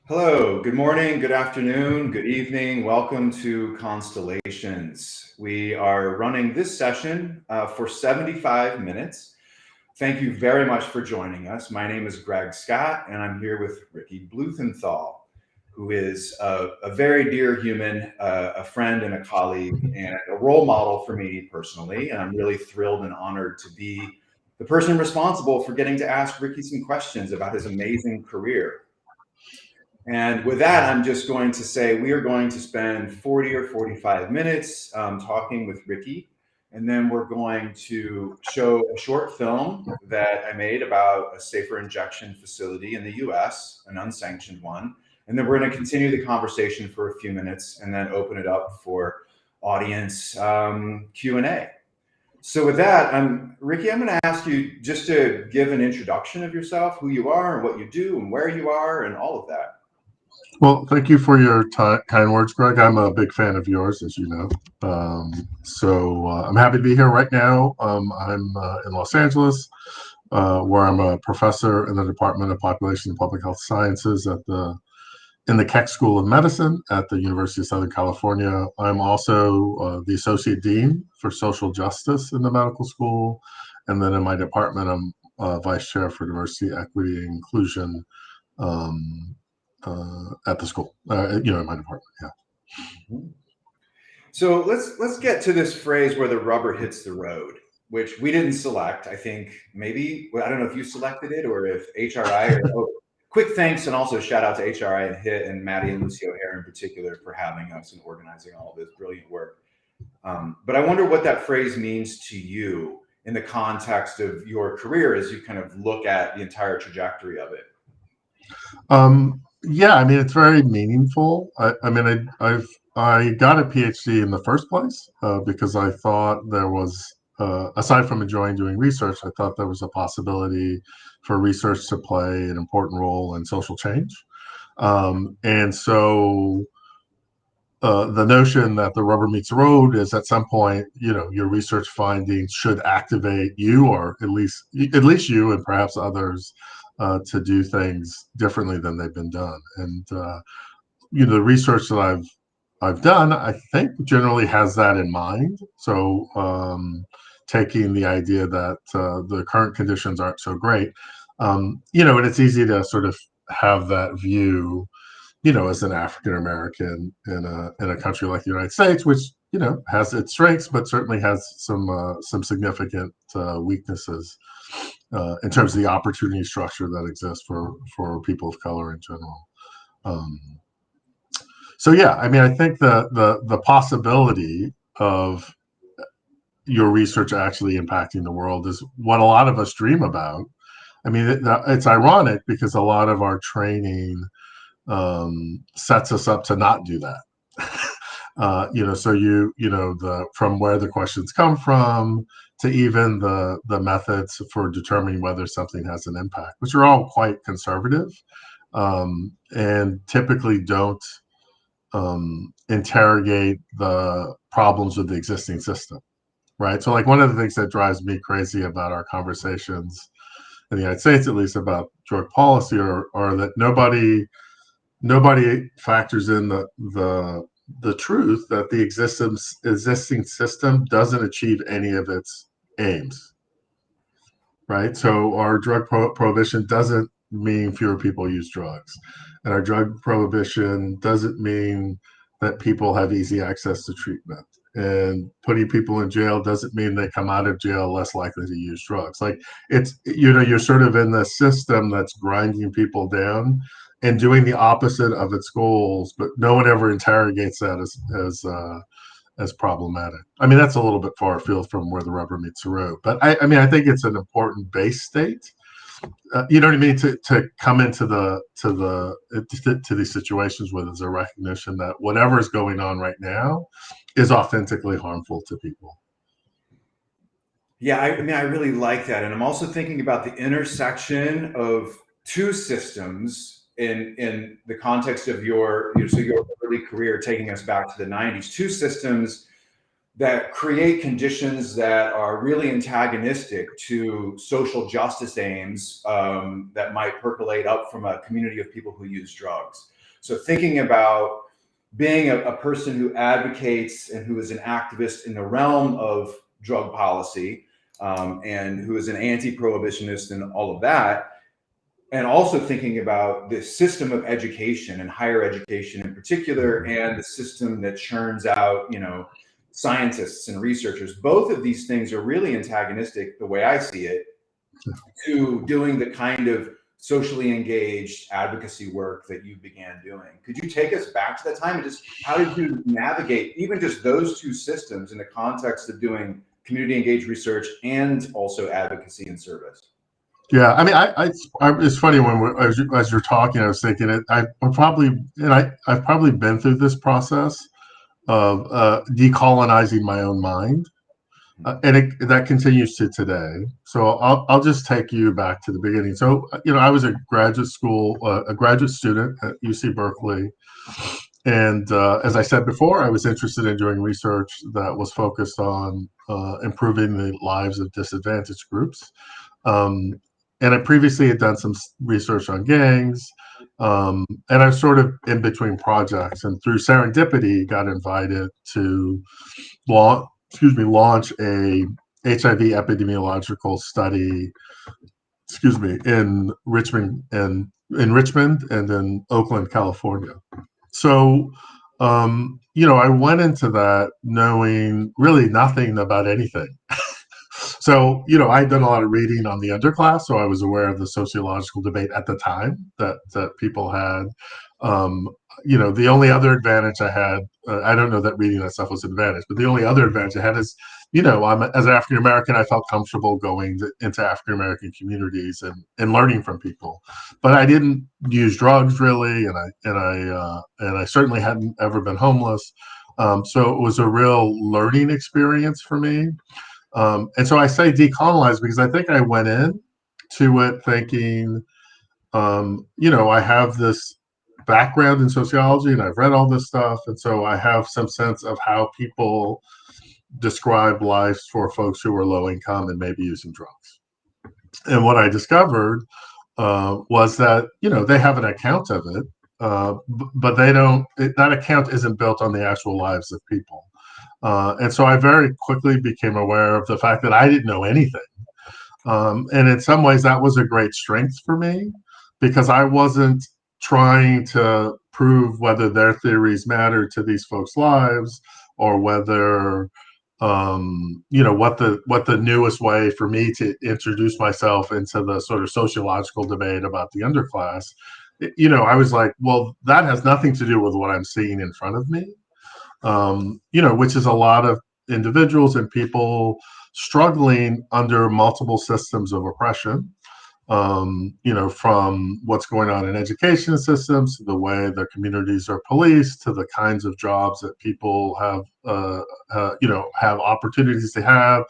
Hello, good morning, good afternoon, good evening. Welcome to Constellations. We are running this session for 75 minutes. Thank you very much for joining us. My name is Greg Scott, and I'm here with Ricky Bluthenthal, who is a very dear human, a friend and a colleague, and a role model for me personally. And I'm really thrilled and honored to be the person responsible for getting to ask Ricky some questions about his amazing career. And with that, I'm just going to say we are going to spend 40 or 45 minutes talking with Ricky. And then we're going to show a short film that I made about a safer injection facility in the US, an unsanctioned one. And then we're going to continue the conversation for a few minutes and then open it up for audience Q&A. So with that, Ricky, I'm going to ask you just to give an introduction of yourself, who you are and what you do and where you are and all of that. Well, thank you for your kind words, Greg. I'm a big fan of yours, as you know. I'm happy to be here right now. I'm in Los Angeles, where I'm a professor in the Department of Population and Public Health Sciences in the Keck School of Medicine at the University of Southern California. I'm also the Associate Dean for Social Justice in the medical school. And then in my department, I'm Vice Chair for Diversity, Equity, and Inclusion at the school, in my department. Yeah. So let's get to this phrase where the rubber hits the road, which we didn't select. I think maybe, I don't know if you selected it or if HRI quick thanks and also shout out to HRI and HIT and Maddie and Lucy O'Hare in particular for having us and organizing all of this brilliant work. But I wonder what that phrase means to you in the context of your career as you kind of look at the entire trajectory of it. Yeah, I mean, it's very meaningful. I got a PhD in the first place because I thought there was, aside from enjoying doing research, I thought there was a possibility for research to play an important role in social change. And so the notion that the rubber meets the road is at some point, your research findings should activate you, or at least you and perhaps others, to do things differently than they've been done. And the research that I've done, I think, generally has that in mind. So taking the idea that the current conditions aren't so great, and it's easy to sort of have that view, as an African American in a country like the United States, which has its strengths, but certainly has some significant weaknesses in terms of the opportunity structure that exists for people of color in general. So yeah, I mean, I think the possibility of your research actually impacting the world is what a lot of us dream about. I mean, it's ironic because a lot of our training sets us up to not do that. So from where the questions come from to even the methods for determining whether something has an impact, which are all quite conservative, and typically don't interrogate the problems with the existing system, right? So like one of the things that drives me crazy about our conversations in the United States, at least about drug policy, are that nobody factors in the truth that the existing system doesn't achieve any of its aims, right? So our drug prohibition doesn't mean fewer people use drugs, and our drug prohibition doesn't mean that people have easy access to treatment, and putting people in jail doesn't mean they come out of jail less likely to use drugs. Like it's, you're sort of in the system that's grinding people down and doing the opposite of its goals, but no one ever interrogates that as problematic. I mean, that's a little bit far afield from where the rubber meets the road, but I mean, I think it's an important base state. You know what I mean? To come into to these situations where there's a recognition that whatever is going on right now is authentically harmful to people. Yeah, I mean, I really like that, and I'm also thinking about the intersection of two systems in the context of your early career, taking us back to the 90s. Two systems that create conditions that are really antagonistic to social justice aims that might percolate up from a community of people who use drugs. So thinking about being a person who advocates and who is an activist in the realm of drug policy, and who is an anti-prohibitionist and all of that, and also thinking about the system of education and higher education in particular, and the system that churns out, scientists and researchers. Both of these things are really antagonistic, the way I see it, to doing the kind of socially engaged advocacy work that you began doing. Could you take us back to that time and just how did you navigate even just those two systems in the context of doing community engaged research and also advocacy and service? Yeah, I mean, it's funny as you're talking, I was thinking I've probably been through this process of decolonizing my own mind, and that continues to today. So I'll just take you back to the beginning. So I was a graduate student at UC Berkeley, and as I said before, I was interested in doing research that was focused on improving the lives of disadvantaged groups. And I previously had done some research on gangs, and I was sort of in between projects. And through serendipity, got invited to launch a HIV epidemiological study, in Richmond and in Oakland, California. So, I went into that knowing really nothing about anything. So, I'd done a lot of reading on the underclass, so I was aware of the sociological debate at the time that people had. The only other advantage I had, I don't know that reading that stuff was an advantage, but the only other advantage I had is, as an African American, I felt comfortable going into African American communities and learning from people. But I didn't use drugs really, and I certainly hadn't ever been homeless. So it was a real learning experience for me. And so I say decolonize because I think I went in to it thinking, I have this background in sociology and I've read all this stuff. And so I have some sense of how people describe lives for folks who are low income and maybe using drugs. And what I discovered was that, they have an account of it, but that account isn't built on the actual lives of people. And so I very quickly became aware of the fact that I didn't know anything. And in some ways, that was a great strength for me because I wasn't trying to prove whether their theories mattered to these folks' lives or whether, what the newest way for me to introduce myself into the sort of sociological debate about the underclass. I was like, well, that has nothing to do with what I'm seeing in front of me. Which is a lot of individuals and people struggling under multiple systems of oppression, from what's going on in education systems to the way their communities are policed to the kinds of jobs that people have, have opportunities to have,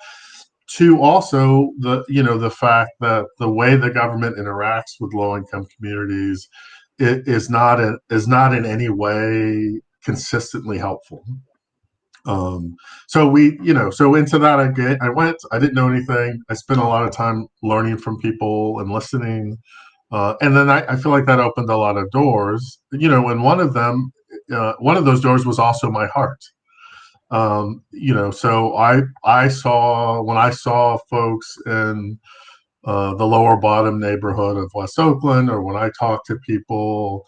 to also the fact that the way the government interacts with low-income communities is not in any way consistently helpful. So into that I went. I didn't know anything. I spent a lot of time learning from people and listening, and then I feel like that opened a lot of doors. And one of those doors was also my heart. So I saw when I saw folks in the lower bottom neighborhood of West Oakland, or when I talked to people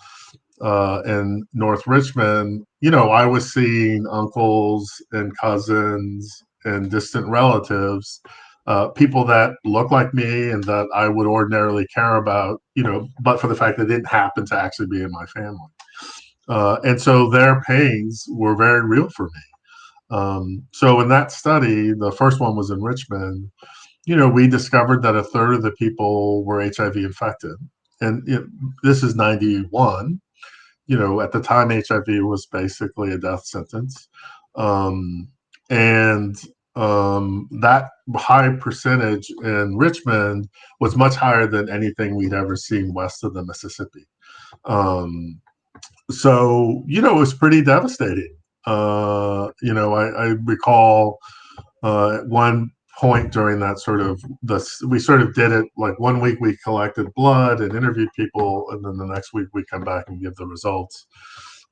in North Richmond, I was seeing uncles and cousins and distant relatives, people that look like me and that I would ordinarily care about, but for the fact that it didn't happen to actually be in my family. And so their pains were very real for me. So in that study, the first one was in Richmond, we discovered that a third of the people were HIV infected. And this is 91. At the time, HIV was basically a death sentence. And that high percentage in Richmond was much higher than anything we'd ever seen west of the Mississippi. So, it was pretty devastating. I recall at one point during that we sort of did it like 1 week we collected blood and interviewed people, and then the next week we come back and give the results.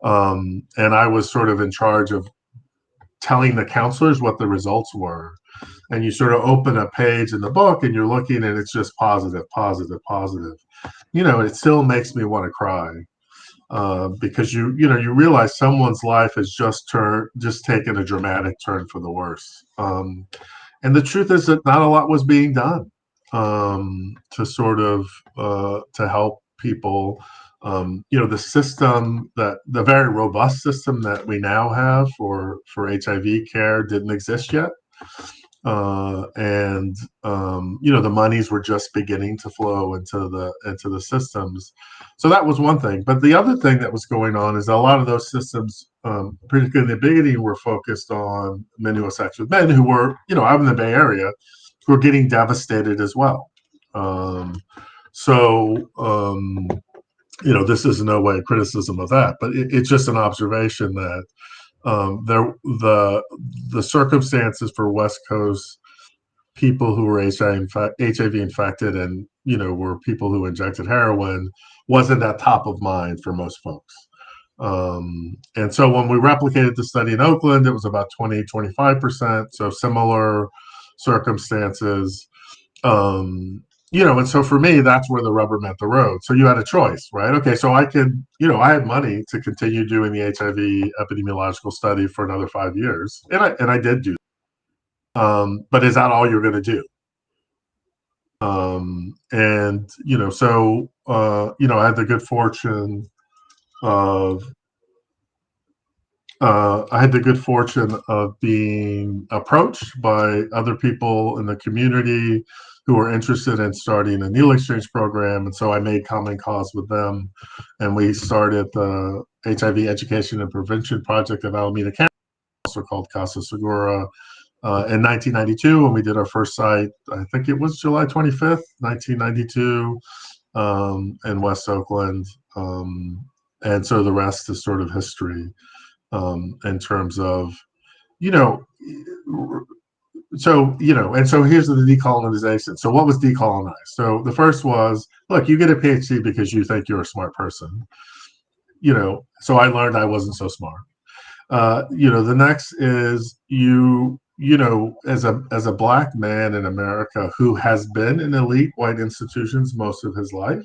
And I was sort of in charge of telling the counselors what the results were. And you sort of open a page in the book and you're looking and it's just positive, positive, positive. It still makes me want to cry. Because you realize someone's life has just taken a dramatic turn for the worse. And the truth is that not a lot was being done to sort of to help people. The system the very robust system that we now have for HIV care didn't exist yet. And the monies were just beginning to flow into the systems. So that was one thing. But the other thing that was going on is a lot of those systems, particularly in the beginning, were focused on men who had sex with men who were, out in the Bay Area, who were getting devastated as well. This is in no way a criticism of that, but it's just an observation that the circumstances for West Coast people who were HIV infected and were people who injected heroin wasn't at top of mind for most folks. And so when we replicated the study in Oakland, it was about 20-25%, so similar circumstances. And so for me, that's where the rubber met the road. So you had a choice, right? Okay, so I had money to continue doing the HIV epidemiological study for another 5 years, and I did do that. But is that all you're going to do? I had the good fortune of being approached by other people in the community who were interested in starting a needle exchange program. And so I made common cause with them. And we started the HIV Education and Prevention Project of Alameda County, also called Casa Segura, in 1992. And we did our first site, I think it was July 25th, 1992, in West Oakland. And so the rest is sort of history. In terms of, and so here's the decolonization. So what was decolonized? So the first was, look, you get a PhD because you think you're a smart person. So I learned I wasn't so smart. The next is as a Black man in America who has been in elite white institutions most of his life,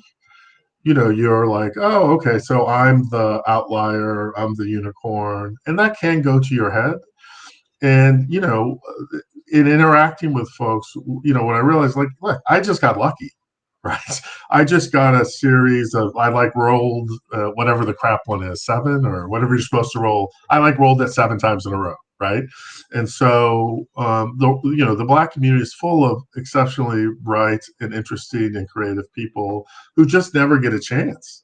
you're like, oh, okay, so I'm the outlier, I'm the unicorn, and that can go to your head. And in interacting with folks, what I realized, like, look, I just got lucky, right? I just got a series of, rolled whatever the crap one is, 7 or whatever you're supposed to roll. I rolled it 7 times in a row, right? And so the Black community is full of exceptionally bright and interesting and creative people who just never get a chance.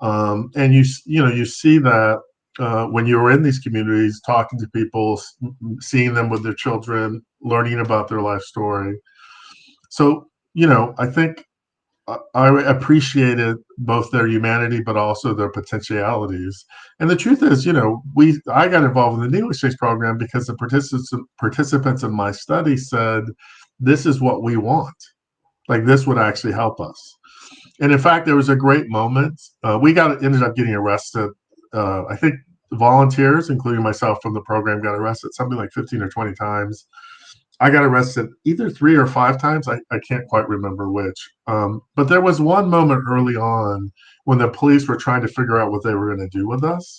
And you see that when you're in these communities, talking to people, seeing them with their children, learning about their life story. So, I think I appreciated both their humanity, but also their potentialities. And the truth is, I got involved in the needle exchange program because the participants in my study said, this is what we want. Like, this would actually help us. And in fact, there was a great moment. We ended up getting arrested. I think volunteers, including myself from the program, got arrested something like 15 or 20 times. I got arrested either 3 or 5 times. I can't quite remember which. But there was one moment early on when the police were trying to figure out what they were going to do with us.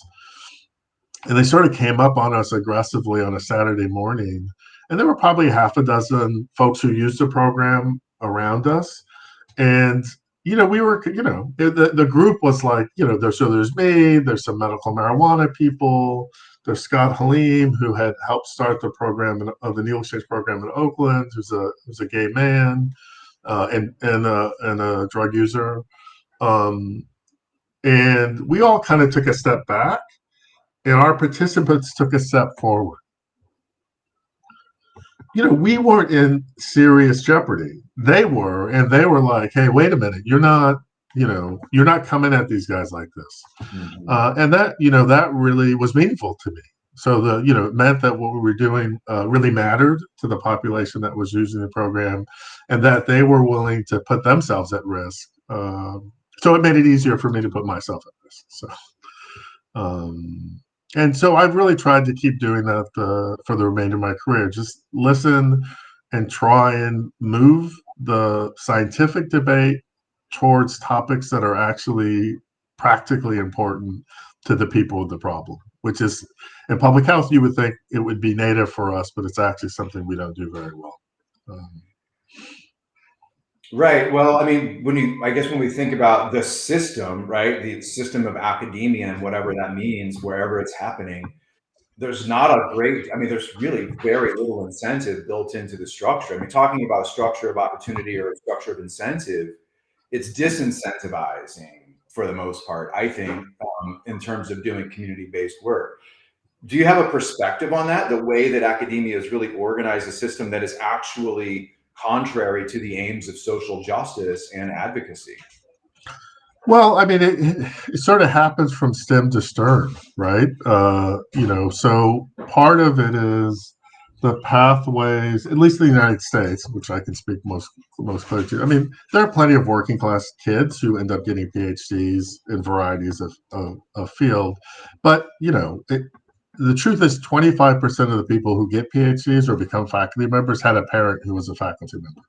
And they sort of came up on us aggressively on a Saturday morning. And there were probably half a dozen folks who used the program around us. And we were, the group was like, there's me, there's some medical marijuana people, there's Scott Halim, who had helped start the program of the needle exchange program in Oakland, who's a gay man and a drug user, and we all kind of took a step back, and our participants took a step forward. We weren't in serious jeopardy. They were, and they were like, hey, wait a minute, you're not coming at these guys like this. Mm-hmm. And that, that really was meaningful to me. So it meant that what we were doing really mattered to the population that was using the program, and that they were willing to put themselves at risk. So it made it easier for me to put myself at risk. Um, and so I've really tried to keep doing that for the remainder of my career. Just listen and try and move the scientific debate towards topics that are actually practically important to the people with the problem, which is in public health, you would think it would be native for us, but it's actually something we don't do very well. Right. Well, I mean, I guess when we think about the system, right, the system of academia and whatever that means, wherever it's happening, there's not a great, I mean, there's really very little incentive built into the structure. I mean, talking about a structure of opportunity or a structure of incentive, it's disincentivizing for the most part, I think, in terms of doing community-based work. Do you have a perspective on that? The way that academia has really organized a system that is actually contrary to the aims of social justice and advocacy? Well, I mean, it sort of happens from stem to stern, right? So part of it is the pathways, at least in the United States, which I can speak most clearly to. I mean, there are plenty of working class kids who end up getting PhDs in varieties of field, but the truth is 25% of the people who get PhDs or become faculty members had a parent who was a faculty member.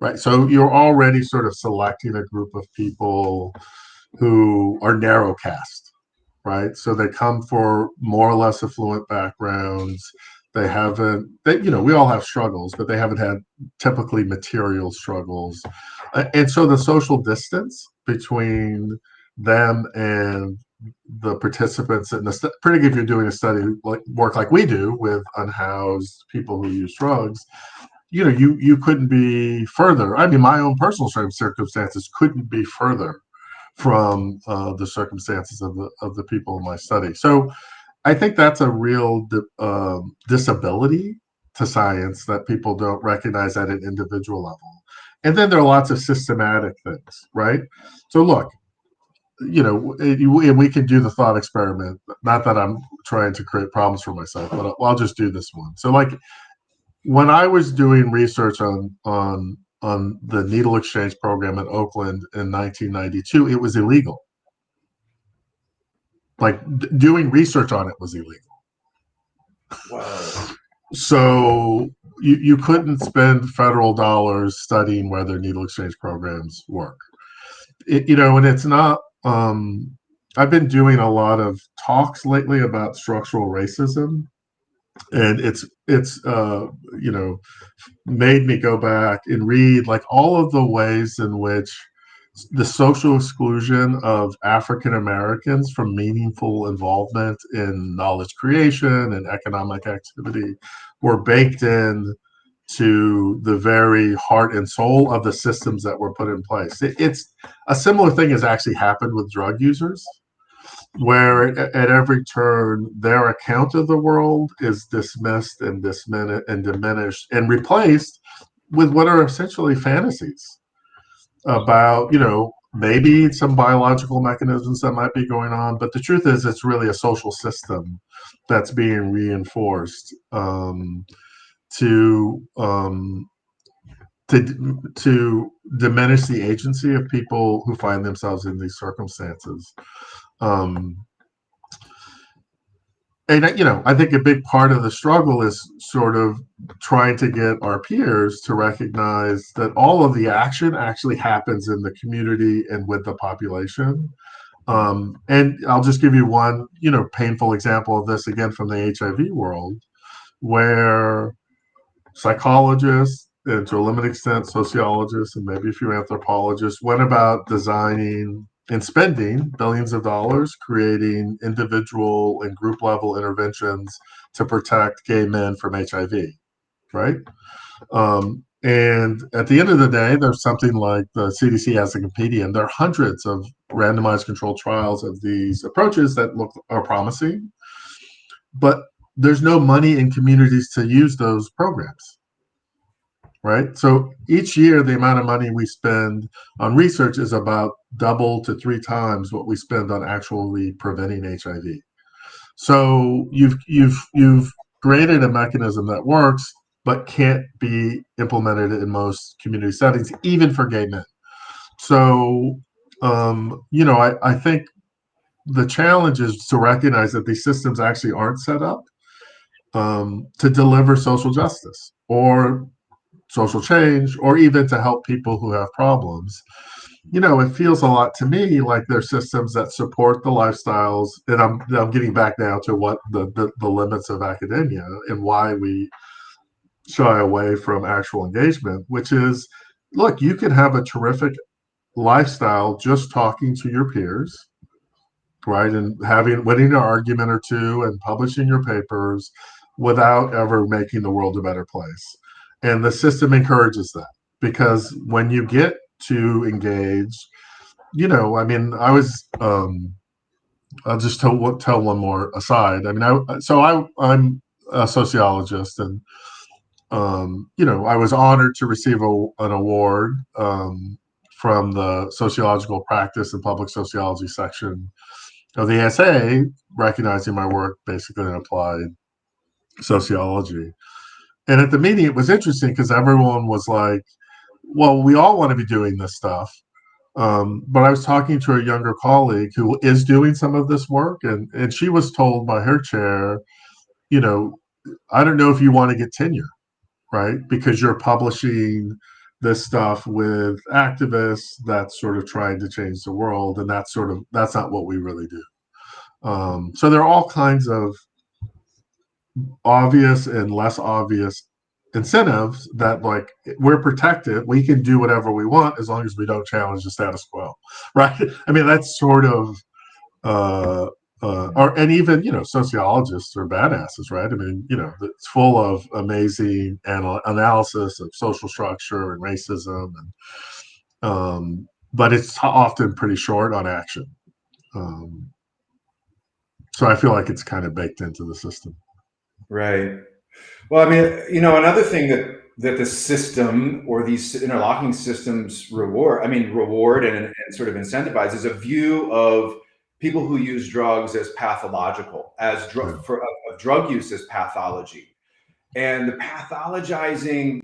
Right. So you're already sort of selecting a group of people who are narrow cast, right? So they come for more or less affluent backgrounds. We all have struggles, but they haven't had typically material struggles. And so the social distance between them and the participants in particularly if you're doing a study work like we do with unhoused people who use drugs, you couldn't be further. I mean, my own personal circumstances couldn't be further from the circumstances of the people in my study. So I think that's a real disability to science that people don't recognize at an individual level. And then there are lots of systematic things, right? So look, we can do the thought experiment. Not that I'm trying to create problems for myself, but I'll just do this one. So like when I was doing research on the needle exchange program in Oakland in 1992, it was illegal. Like doing research on it was illegal. Wow. So you couldn't spend federal dollars studying whether needle exchange programs work. And it's not. I've been doing a lot of talks lately about structural racism, and it's made me go back and read like all of the ways in which the social exclusion of African Americans from meaningful involvement in knowledge creation and economic activity were baked in to the very heart and soul of the systems that were put in place. It's a similar thing has actually happened with drug users, where at every turn their account of the world is dismissed and diminished and replaced with what are essentially fantasies about maybe some biological mechanisms that might be going on, but the truth is it's really a social system that's being reinforced to to diminish the agency of people who find themselves in these circumstances. And I think a big part of the struggle is sort of trying to get our peers to recognize that all of the action actually happens in the community and with the population. And I'll just give you one, painful example of this again from the HIV world, where psychologists and to a limited extent sociologists and maybe a few anthropologists went about designing and spending billions of dollars creating individual and group level interventions to protect gay men from HIV, right? And at the end of the day, there's something like the CDC has a compendium. There are hundreds of randomized controlled trials of these approaches that are promising, but there's no money in communities to use those programs. Right. So each year, the amount of money we spend on research is about double to three times what we spend on actually preventing HIV. So you've created a mechanism that works, but can't be implemented in most community settings, even for gay men. So, I think the challenge is to recognize that these systems actually aren't set up to deliver social justice or social change, or even to help people who have problems. It feels a lot to me like they're systems that support the lifestyles. And I'm getting back now to what the limits of academia and why we shy away from actual engagement, which is, look, you can have a terrific lifestyle just talking to your peers, right, and winning an argument or two and publishing your papers without ever making the world a better place. And the system encourages that, because when you get to engage, I was I'll just tell one more aside. I'm a sociologist, and I was honored to receive an award from the sociological practice and public sociology section of the ASA, recognizing my work basically in applied sociology. And at the meeting, it was interesting because everyone was like, well, we all want to be doing this stuff. But I was talking to a younger colleague who is doing some of this work, and she was told by her chair, you know, I don't know if you want to get tenure, right? Because you're publishing this stuff with activists that's sort of trying to change the world, and that's not what we really do. So there are all kinds of obvious and less obvious incentives that, like, we're protected, we can do whatever we want as long as we don't challenge the status quo, right? I mean, that's sort of and even sociologists are badasses, right? I mean, it's full of amazing analysis of social structure and racism, but it's often pretty short on action. um, so I feel like it's kind of baked into the system. Right. Well, I mean, another thing that the system or these interlocking systems reward and sort of incentivize is a view of people who use drugs as pathological, as drug use as pathology, and the pathologizing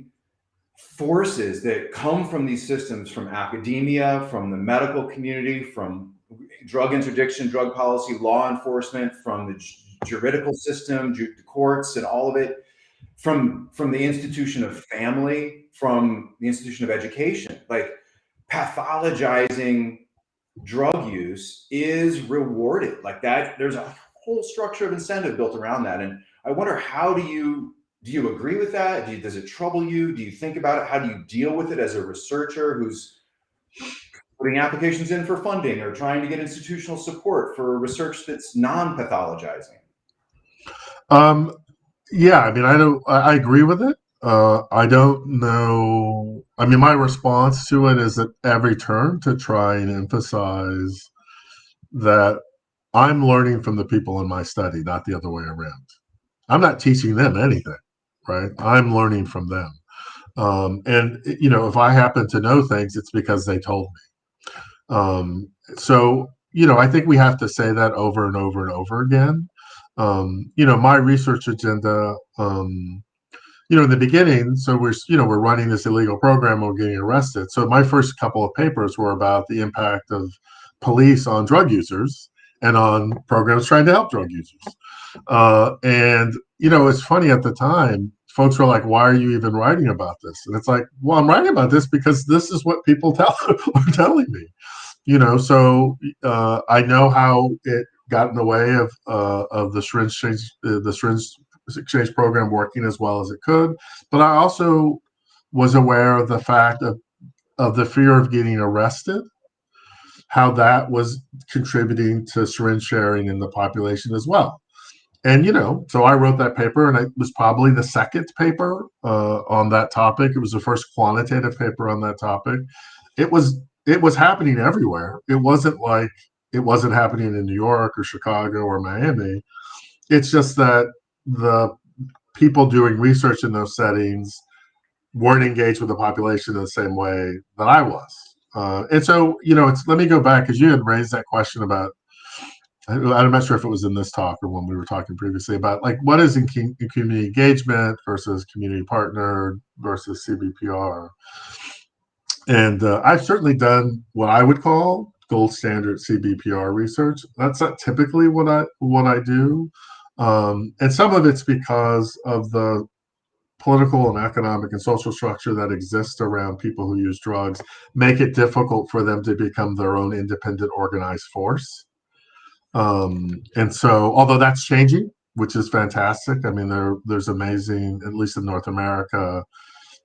forces that come from these systems, from academia, from the medical community, from drug interdiction, drug policy, law enforcement, from the juridical system, the courts, and all of it, from the institution of family, from the institution of education. Like, pathologizing drug use is rewarded like that. There's a whole structure of incentive built around that, and I wonder, how do you agree with that? Does it trouble you? Do you think about it? How do you deal with it as a researcher who's putting applications in for funding or trying to get institutional support for research that's non-pathologizing? Yeah, I mean, I agree with it. I don't know. I mean, my response to it is at every turn to try and emphasize that I'm learning from the people in my study, not the other way around. I'm not teaching them anything, right? I'm learning from them. And if I happen to know things, it's because they told me. So I think we have to say that over and over and over again. My research agenda, in the beginning, so we're running this illegal program, we're getting arrested. So my first couple of papers were about the impact of police on drug users and on programs trying to help drug users. And it's funny, at the time, folks were like, "Why are you even writing about this?" And it's like, "Well, I'm writing about this because this is what people are telling me." So I know how it got in the way of the syringe exchange program working as well as it could, but I also was aware of the fact of the fear of getting arrested, how that was contributing to syringe sharing in the population as well. And so I wrote that paper, and it was probably the second paper on that topic. It was the first quantitative paper on that topic. It was happening everywhere. It wasn't like it wasn't happening in New York or Chicago or Miami. It's just that the people doing research in those settings weren't engaged with the population in the same way that I was. And so, let me go back, because you had raised that question about I'm not sure if it was in this talk or when we were talking previously about like what is in community engagement versus community partner versus CBPR. And I've certainly done what I would call gold standard CBPR research. That's not typically what I do, and some of it's because of the political and economic and social structure that exists around people who use drugs, make it difficult for them to become their own independent organized force. And so, although that's changing, which is fantastic. I mean, there's amazing, at least in North America.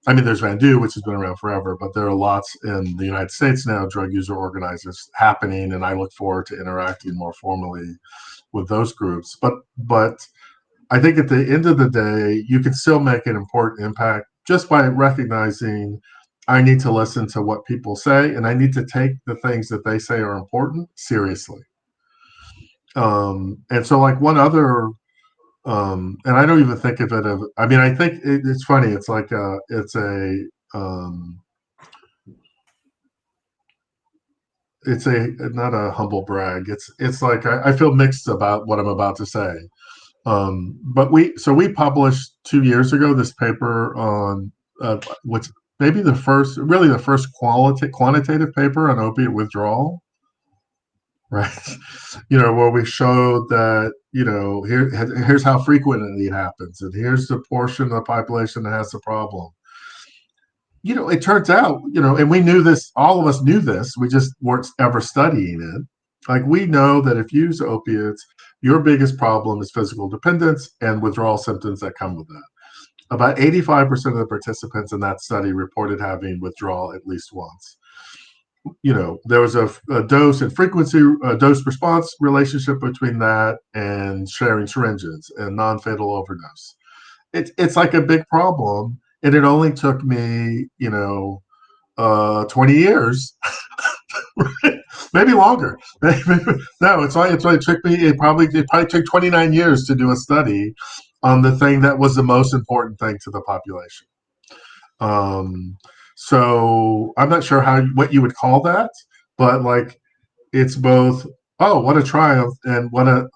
I mean, there's Van which has been around forever, but there are lots in the United States now, drug user organizers happening, and I look forward to interacting more formally with those groups. But I think at the end of the day, you can still make an important impact just by recognizing I need to listen to what people say, and I need to take the things that they say are important seriously. And so, like one other and I don't even think of it of. I mean, I think it's funny. It's like it's a not a humble brag. It's like I feel mixed about what I'm about to say. But we published 2 years ago this paper on what's maybe the first quantitative paper on opiate withdrawal, right? Where we showed that here's how frequently it happens, and here's the portion of the population that has the problem. It turns out, and we knew this, all of us knew this, we just weren't ever studying it. Like we know that if you use opiates, your biggest problem is physical dependence and withdrawal symptoms that come with that. About 85% of the participants in that study reported having withdrawal at least once. There was a dose and frequency, dose response relationship between that and sharing syringes and non-fatal overdose. It's like a big problem. And it only took me, 20 years, maybe longer. No, it took me. It probably took 29 years to do a study on the thing that was the most important thing to the population. So I'm not sure what you would call that, but like it's both. Oh, what a triumph, and what an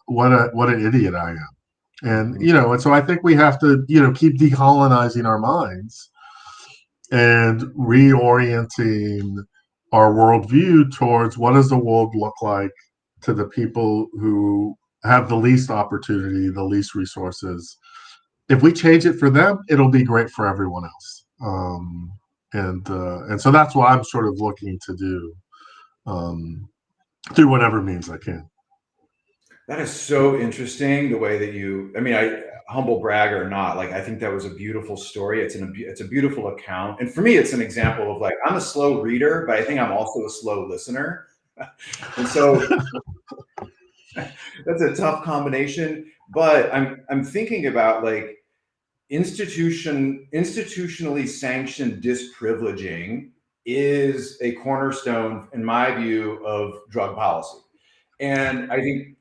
idiot I am. And so I think we have to keep decolonizing our minds and reorienting our worldview towards what does the world look like to the people who have the least opportunity, the least resources. If we change it for them, it'll be great for everyone else. And so that's what I'm sort of looking to do, through whatever means I can. That is so interesting, the way that I humble brag or not, like, I think that was a beautiful story. It's a beautiful account. And for me, it's an example of like, I'm a slow reader, but I think I'm also a slow listener. And so that's a tough combination, but I'm thinking about like institutionally sanctioned disprivileging is a cornerstone, in my view, of drug policy. And I think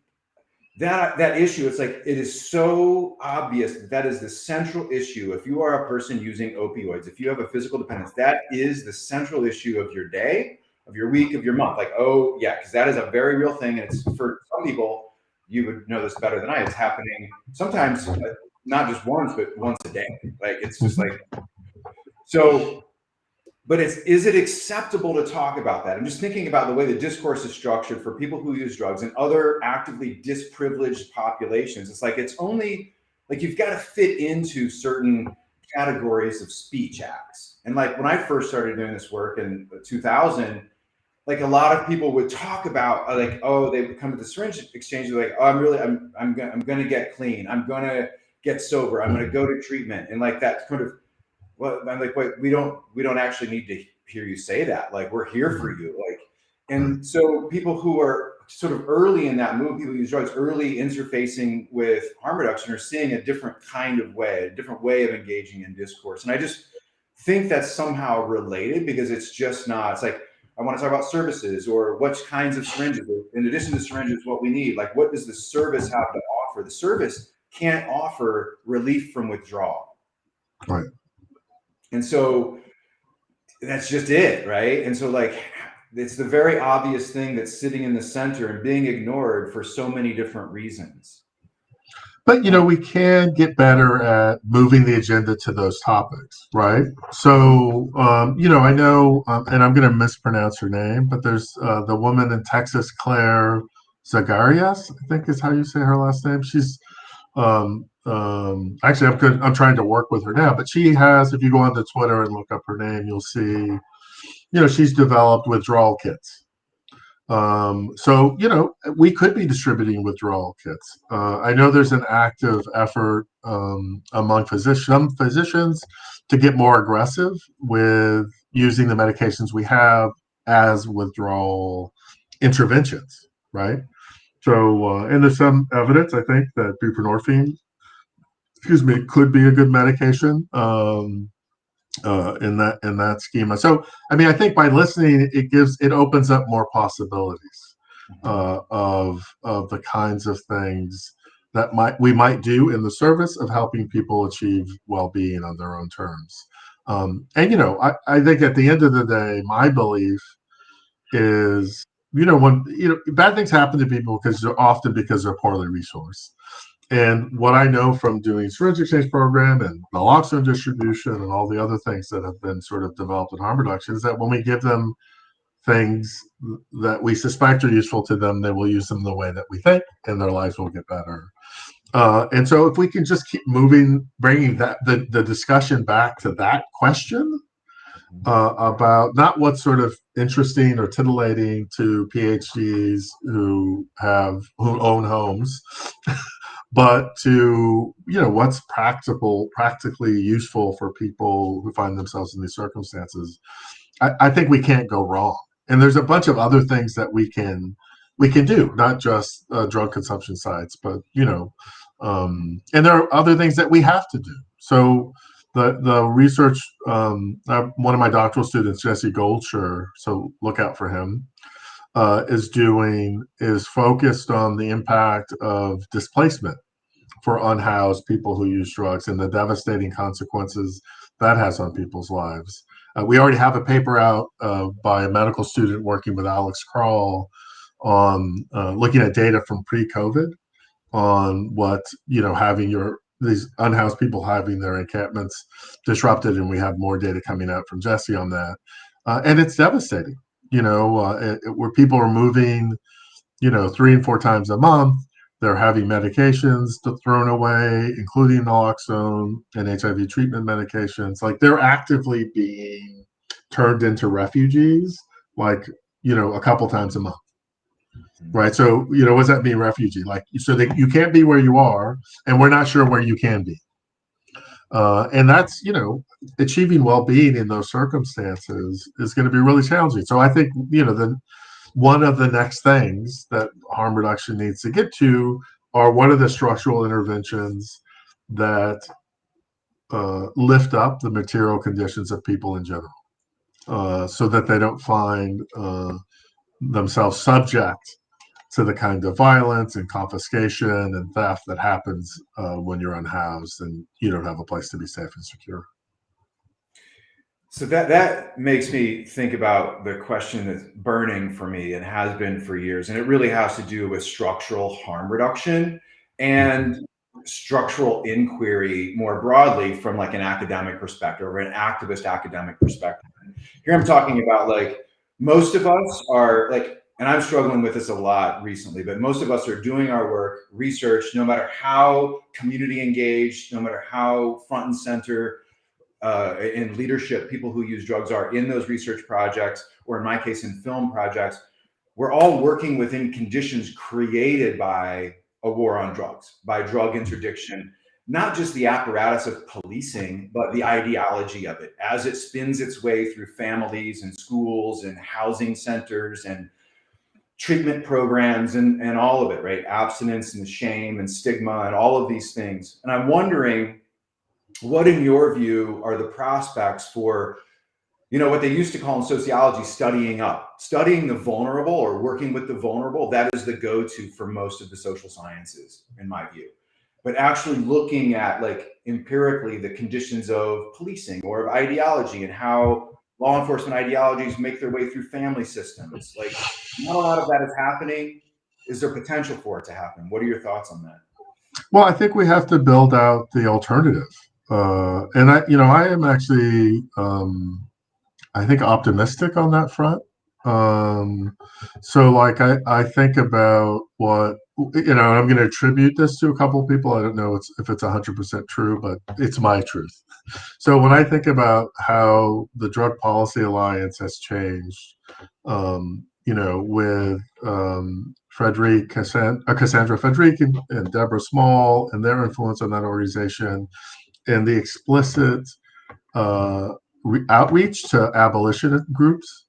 that issue, it's like, it is so obvious that is the central issue. If you are a person using opioids, if you have a physical dependence, that is the central issue of your day, of your week, of your month. Like, oh yeah, because that is a very real thing. And it's, for some people, you would know this better than I, it's happening sometimes, not just once, but once a day. Like, it's just like, so. But is it acceptable to talk about that? I'm just thinking about the way the discourse is structured for people who use drugs and other actively disprivileged populations. It's like, it's only like you've got to fit into certain categories of speech acts. And like when I first started doing this work in 2000, like a lot of people would talk about like, oh, they would come to the syringe exchange, like, oh, I'm going to get clean. I'm going to get sober. I'm going to go to treatment. And like that kind of, well, I'm like, wait, we don't actually need to hear you say that. Like, we're here for you. Like, and so people who are sort of early in that move, people who use drugs, early interfacing with harm reduction, are seeing a different kind of way, a different way of engaging in discourse. And I just think that's somehow related, because it's just not, it's like, I want to talk about services, or what kinds of syringes, in addition to syringes, what we need. Like, what does the service have to offer? The service can't offer relief from withdrawal. Right. And so that's just it, right? And so like, it's the very obvious thing that's sitting in the center and being ignored for so many different reasons. But we can get better at moving the agenda to those topics, right? So I know, and I'm going to mispronounce her name, but there's the woman in Texas, Claire Zagarias, I think is how you say her last name. She's actually, I'm trying to work with her now, but she has. If you go onto Twitter and look up her name, you'll see. She's developed withdrawal kits. So, we could be distributing withdrawal kits. I know there's an active effort among some physicians to get more aggressive with using the medications we have as withdrawal interventions, right? So, and there's some evidence, I think, that buprenorphine, could be a good medication. In that schema. So I mean, I think by listening, it opens up more possibilities of the kinds of things that we might do in the service of helping people achieve well-being on their own terms. And I think at the end of the day, my belief is when bad things happen to people because they're poorly resourced. And what I know from doing syringe exchange program and naloxone distribution and all the other things that have been sort of developed in harm reduction is that when we give them things that we suspect are useful to them, they will use them the way that we think, and their lives will get better. And so if we can just keep bringing the discussion back to that question about not what's sort of interesting or titillating to PhDs who own homes, but to what's practically useful for people who find themselves in these circumstances. I think we can't go wrong. And there's a bunch of other things that we can do, not just drug consumption sites, but and there are other things that we have to do. So the research, one of my doctoral students, Jesse Goldshire, so look out for him, is focused on the impact of displacement for unhoused people who use drugs and the devastating consequences that has on people's lives. We already have a paper out by a medical student working with Alex Kroll on looking at data from pre-COVID on what having these unhoused people having their encampments disrupted, and we have more data coming out from Jesse on that, and it's devastating. Where people are moving, 3 and 4 times a month. They're having medications thrown away, including naloxone and HIV treatment medications. Like they're actively being turned into refugees, like, a couple times a month. Right. So, what does that mean, refugee? Like, so that you can't be where you are, and we're not sure where you can be. And that's, achieving well-being in those circumstances is going to be really challenging. So I think, one of the next things that harm reduction needs to get to are what are the structural interventions that lift up the material conditions of people in general, so that they don't find themselves subject to the kind of violence and confiscation and theft that happens when you're unhoused and you don't have a place to be safe and secure. So that makes me think about the question that's burning for me and has been for years, and it really has to do with structural harm reduction and structural inquiry more broadly from like an academic perspective or an activist academic perspective. Here I'm talking about like most of us are like, and I'm struggling with this a lot recently, but most of us are doing our work, research, no matter how community engaged, no matter how front and center in leadership, people who use drugs are in those research projects, or in my case, in film projects. We're all working within conditions created by a war on drugs, by drug interdiction, not just the apparatus of policing, but the ideology of it as it spins its way through families and schools and housing centers and treatment programs and all of it, right? Abstinence and shame and stigma and all of these things. And I'm wondering, what in your view are the prospects for, what they used to call in sociology, studying the vulnerable or working with the vulnerable? That is the go-to for most of the social sciences, in my view. But actually looking at like empirically the conditions of policing or of ideology and how law enforcement ideologies make their way through family systems. Like, not a lot of that is happening. Is there potential for it to happen? What are your thoughts on that? Well, I think we have to build out the alternative. And I am actually, I think, optimistic on that front. So like I think about what, I'm going to attribute this to a couple of people. I don't know if it's 100% true, but it's my truth. So when I think about how the Drug Policy Alliance has changed, with Cassandra Frederick and Deborah Small and their influence on that organization, and the explicit outreach to abolition groups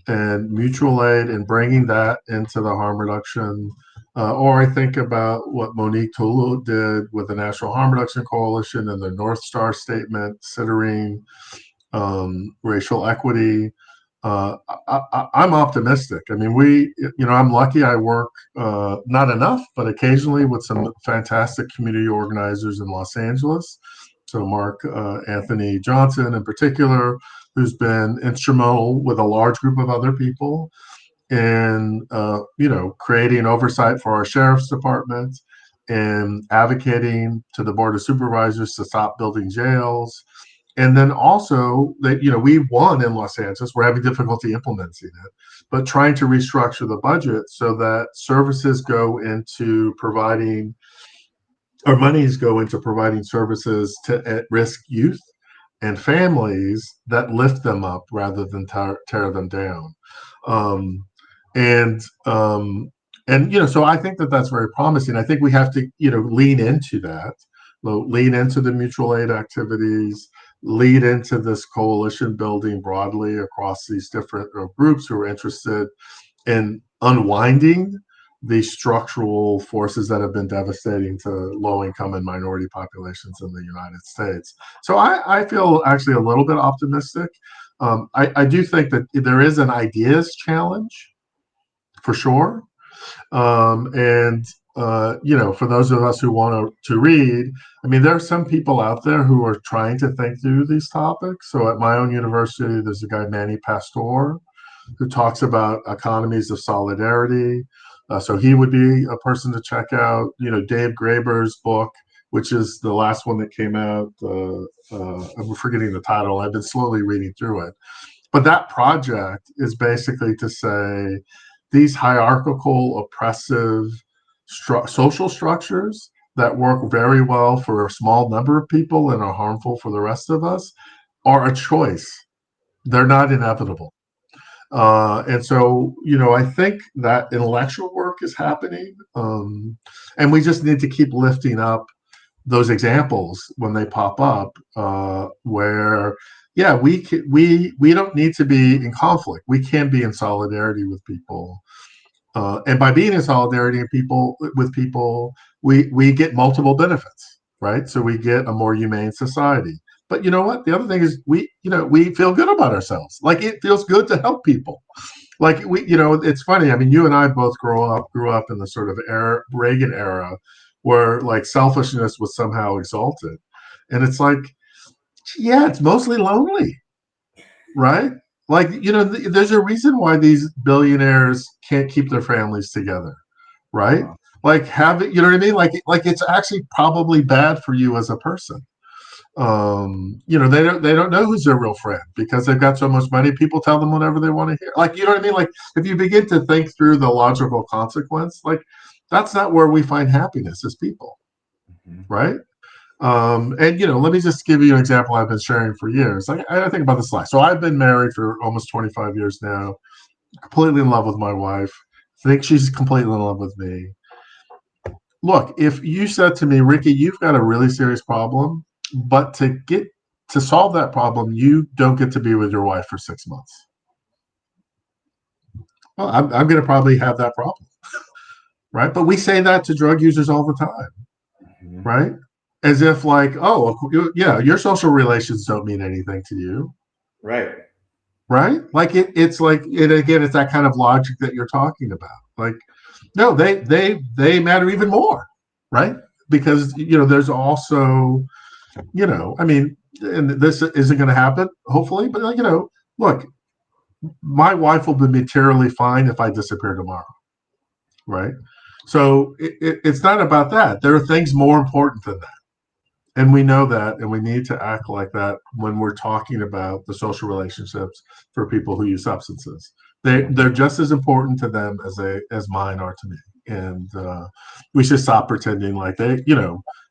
and mutual aid and bringing that into the harm reduction. Or I think about what Monique Tulu did with the National Harm Reduction Coalition and the North Star statement considering racial equity. I'm optimistic. I mean, I'm lucky I work not enough, but occasionally with some fantastic community organizers in Los Angeles. So Mark Anthony Johnson in particular, who's been instrumental with a large group of other people in, creating oversight for our sheriff's department and advocating to the board of supervisors to stop building jails. And then also that, we won in Los Angeles. We're having difficulty implementing it, but trying to restructure the budget so that services go into providing, or monies go into providing services to at-risk youth and families that lift them up rather than tear them down. Um, and so I think that that's very promising. I think we have to, lean into that, lean into the mutual aid activities, lead into this coalition building broadly across these different groups who are interested in unwinding the structural forces that have been devastating to low-income and minority populations in the United States. So I feel actually a little bit optimistic. I do think that there is an ideas challenge for sure. For those of us who want to read, I mean, there are some people out there who are trying to think through these topics. So at my own university, there's a guy, Manny Pastor, who talks about economies of solidarity. So he would be a person to check out. Dave Graeber's book, which is the last one that came out. I'm forgetting the title. I've been slowly reading through it. But that project is basically to say these hierarchical, oppressive social structures that work very well for a small number of people and are harmful for the rest of us are a choice. They're not inevitable. And so, I think that intellectual work is happening. And we just need to keep lifting up those examples when they pop up, where, yeah, we don't need to be in conflict. We can be in solidarity with people. And by being in solidarity with people, we get multiple benefits, right? So we get a more humane society. But you know what? The other thing is we feel good about ourselves. Like it feels good to help people. Like it's funny. I mean, you and I both grew up in the sort of Reagan era where like selfishness was somehow exalted. And it's like, yeah, it's mostly lonely, right? Like, there's a reason why these billionaires can't keep their families together, right? Like have it, you know what I mean? Like it's actually probably bad for you as a person. They don't know who's their real friend because they've got so much money. People tell them whatever they want to hear. Like, you know what I mean? Like if you begin to think through the logical consequence, like that's not where we find happiness as people, right? Let me just give you an example I've been sharing for years. Like I think about this life. So I've been married for almost 25 years now, completely in love with my wife. I think she's completely in love with me. Look, if you said to me, Ricky, you've got a really serious problem, but to solve that problem, you don't get to be with your wife for 6 months. Well, I'm going to probably have that problem, right? But we say that to drug users all the time, right? As if like, oh, yeah, your social relations don't mean anything to you. Right. Right? Like it's like it again, it's that kind of logic that you're talking about. Like, no, they matter even more, right? Because there's also, I mean, and this isn't going to happen, hopefully, but look, my wife will be materially fine if I disappear tomorrow, right? So it's not about that. There are things more important than that. And we know that, and we need to act like that when we're talking about the social relationships for people who use substances. They're just as important to them as mine are to me. And we should stop pretending like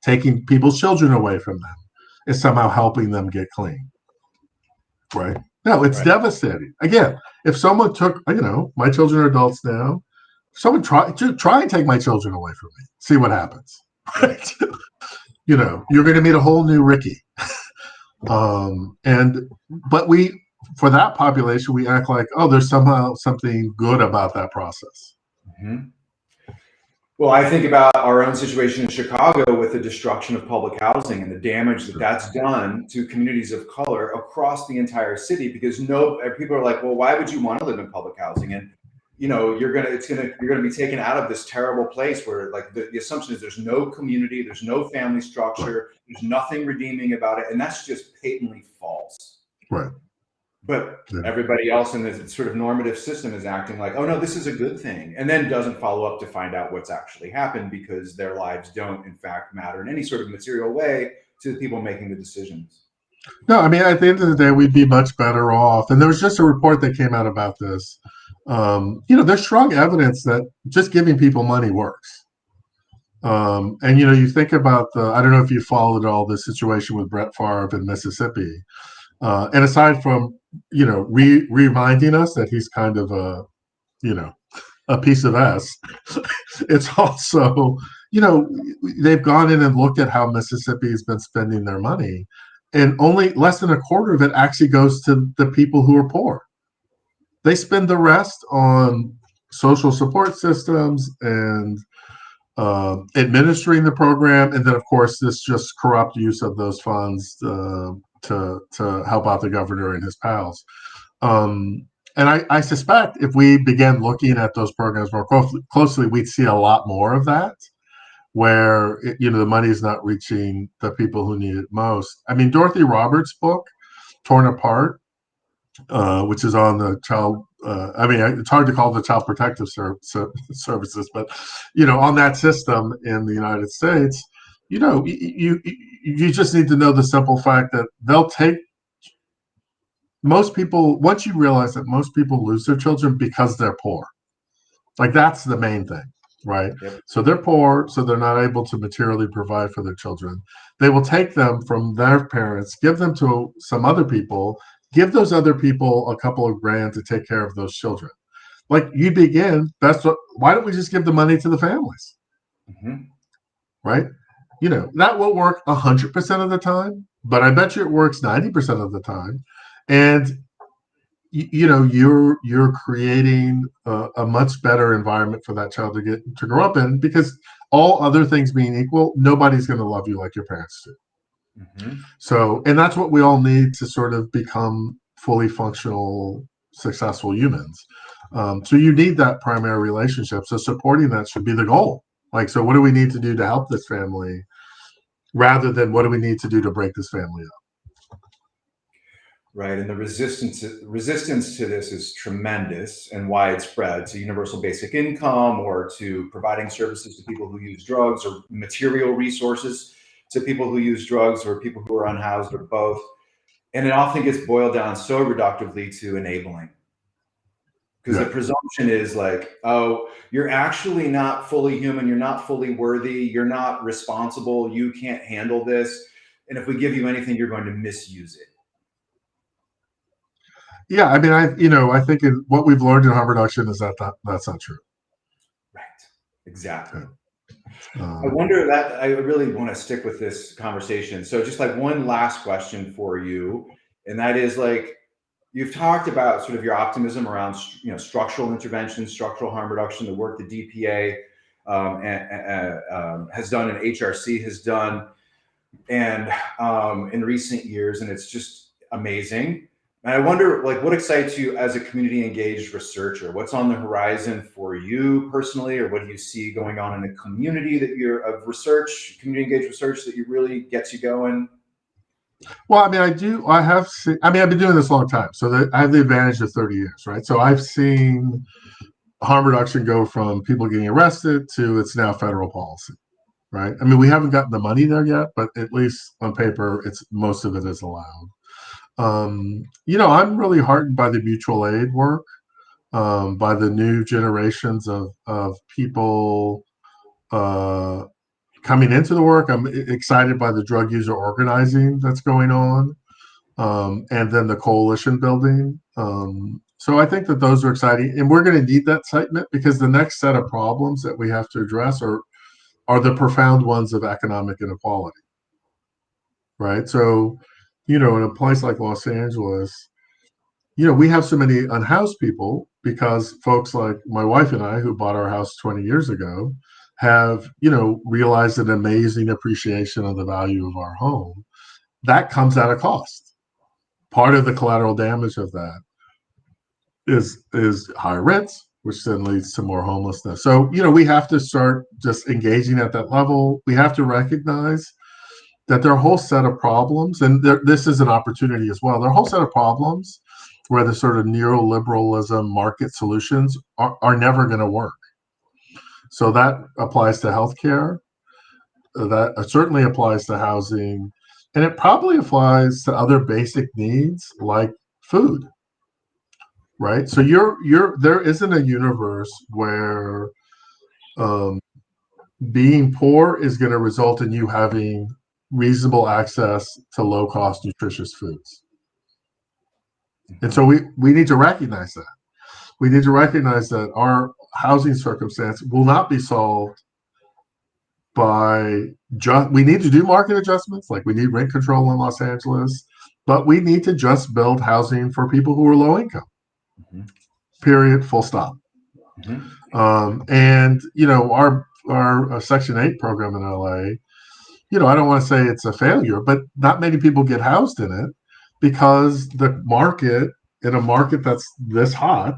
taking people's children away from them is somehow helping them get clean, right? No, it's devastating. Again, if someone took, my children are adults now. Someone try and take my children away from me. See what happens, right? You're going to meet a whole new Ricky. But for that population, we act like, oh, there's somehow something good about that process. Mm-hmm. Well, I think about our own situation in Chicago with the destruction of public housing and the damage that that's done to communities of color across the entire city, because people are like, well, why would you want to live in public housing? And you're gonna be taken out of this terrible place where, like, the assumption is there's no community, there's no family structure, there's nothing redeeming about it, and that's just patently false. Right. But everybody else in this sort of normative system is acting like, oh no, this is a good thing, and then doesn't follow up to find out what's actually happened, because their lives don't, in fact, matter in any sort of material way to the people making the decisions. No, I mean, at the end of the day, we'd be much better off. And there was just a report that came out about this. There's strong evidence that just giving people money works. And you think about I don't know if you followed all the situation with Brett Favre in Mississippi. And aside from, reminding us that he's kind of a piece of ass, it's also, they've gone in and looked at how Mississippi has been spending their money, and only less than a quarter of it actually goes to the people who are poor. They spend the rest on social support systems and administering the program, and then of course this just corrupt use of those funds to help out the governor and his pals. And I suspect if we began looking at those programs more closely, we'd see a lot more of that, where the money is not reaching the people who need it most. I mean, Dorothy Roberts' book, Torn Apart, which is on the child. It's hard to call the Child Protective Services, but on that system in the United States, you just need to know the simple fact that they'll take most people. Once you realize that most people lose their children because they're poor, like that's the main thing, right? Yep. So they're poor, so they're not able to materially provide for their children. They will take them from their parents, give them to some other people, give those other people a couple of grand to take care of those children. Like you begin, why don't we just give the money to the families? Mm-hmm. Right? That will work 100% of the time, but I bet you it works 90% of the time. And you're creating a much better environment for that child to grow up in, because all other things being equal, nobody's going to love you like your parents do. Mm-hmm. So, and that's what we all need to sort of become fully functional, successful humans. So you need that primary relationship. So supporting that should be the goal. Like, so what do we need to do to help this family, rather than what do we need to do to break this family up? Right, and the resistance to this is tremendous and widespread, to universal basic income, or to providing services to people who use drugs, or material resources to people who use drugs, or people who are unhoused, or both. And it often gets boiled down so reductively to enabling, because the presumption is like, oh, you're actually not fully human, you're not fully worthy, you're not responsible, you can't handle this, and if we give you anything, you're going to misuse it. Yeah, I mean, I think what we've learned in harm reduction is that's not true. Right. Exactly. I wonder that I really want to stick with this conversation. So just like one last question for you, and that is, like, you've talked about sort of your optimism around, structural intervention, structural harm reduction, the work the DPA has done and HRC has done, and in recent years, and it's just amazing. And I wonder, like, what excites you as a community engaged researcher? What's on the horizon for you personally, or what do you see going on in the community that you're of research, community engaged research, that you really gets you going? Well, I mean, I have seen, I mean, I've been doing this a long time. So I have the advantage of 30 years, right? So I've seen harm reduction go from people getting arrested to it's now federal policy, right? I mean, we haven't gotten the money there yet, but at least on paper, it's most of it is allowed. I'm really heartened by the mutual aid work, by the new generations of people uh, coming into the work. I'm excited by the drug user organizing that's going on, and then the coalition building. So I think that those are exciting, and we're going to need that excitement because the next set of problems that we have to address are the profound ones of economic inequality, right? So, in a place like Los Angeles, we have so many unhoused people because folks like my wife and I, who bought our house 20 years ago, have, realized an amazing appreciation of the value of our home. That comes at a cost. Part of the collateral damage of that is higher rents, which then leads to more homelessness. So, we have to start just engaging at that level. We have to recognize that there are a whole set of problems, and this is an opportunity as well. There are a whole set of problems where the sort of neoliberalism market solutions are never going to work. So that applies to healthcare. That certainly applies to housing, and it probably applies to other basic needs like food, right? So there isn't a universe where um, being poor is going to result in you having reasonable access to low cost nutritious foods. And so we need to recognize that. We need to recognize that our housing circumstance will not be solved by we need to do market adjustments, like we need rent control in Los Angeles, but we need to just build housing for people who are low income. Mm-hmm. Period. Full stop. Mm-hmm. And our Section 8 program in LA, I don't want to say it's a failure, but not many people get housed in it because the market, in a market that's this hot,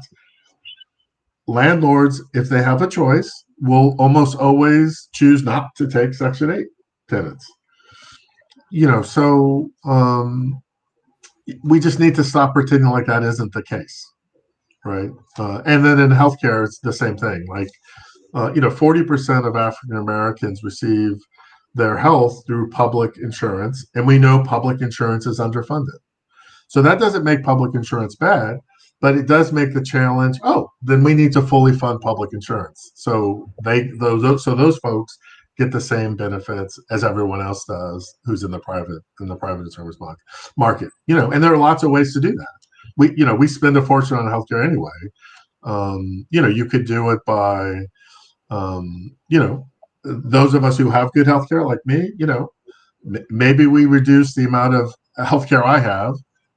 landlords, if they have a choice, will almost always choose not to take Section 8 tenants. So we just need to stop pretending like that isn't the case, right? And then in healthcare, it's the same thing. Like, 40% of African Americans receive their health through public insurance, and we know public insurance is underfunded. So that doesn't make public insurance bad, but it does make the challenge. Oh, then we need to fully fund public insurance. So those folks get the same benefits as everyone else does who's in the private insurance market. And there are lots of ways to do that. We spend a fortune on healthcare anyway. You could do it by those of us who have good healthcare, like me, maybe we reduce the amount of healthcare I have,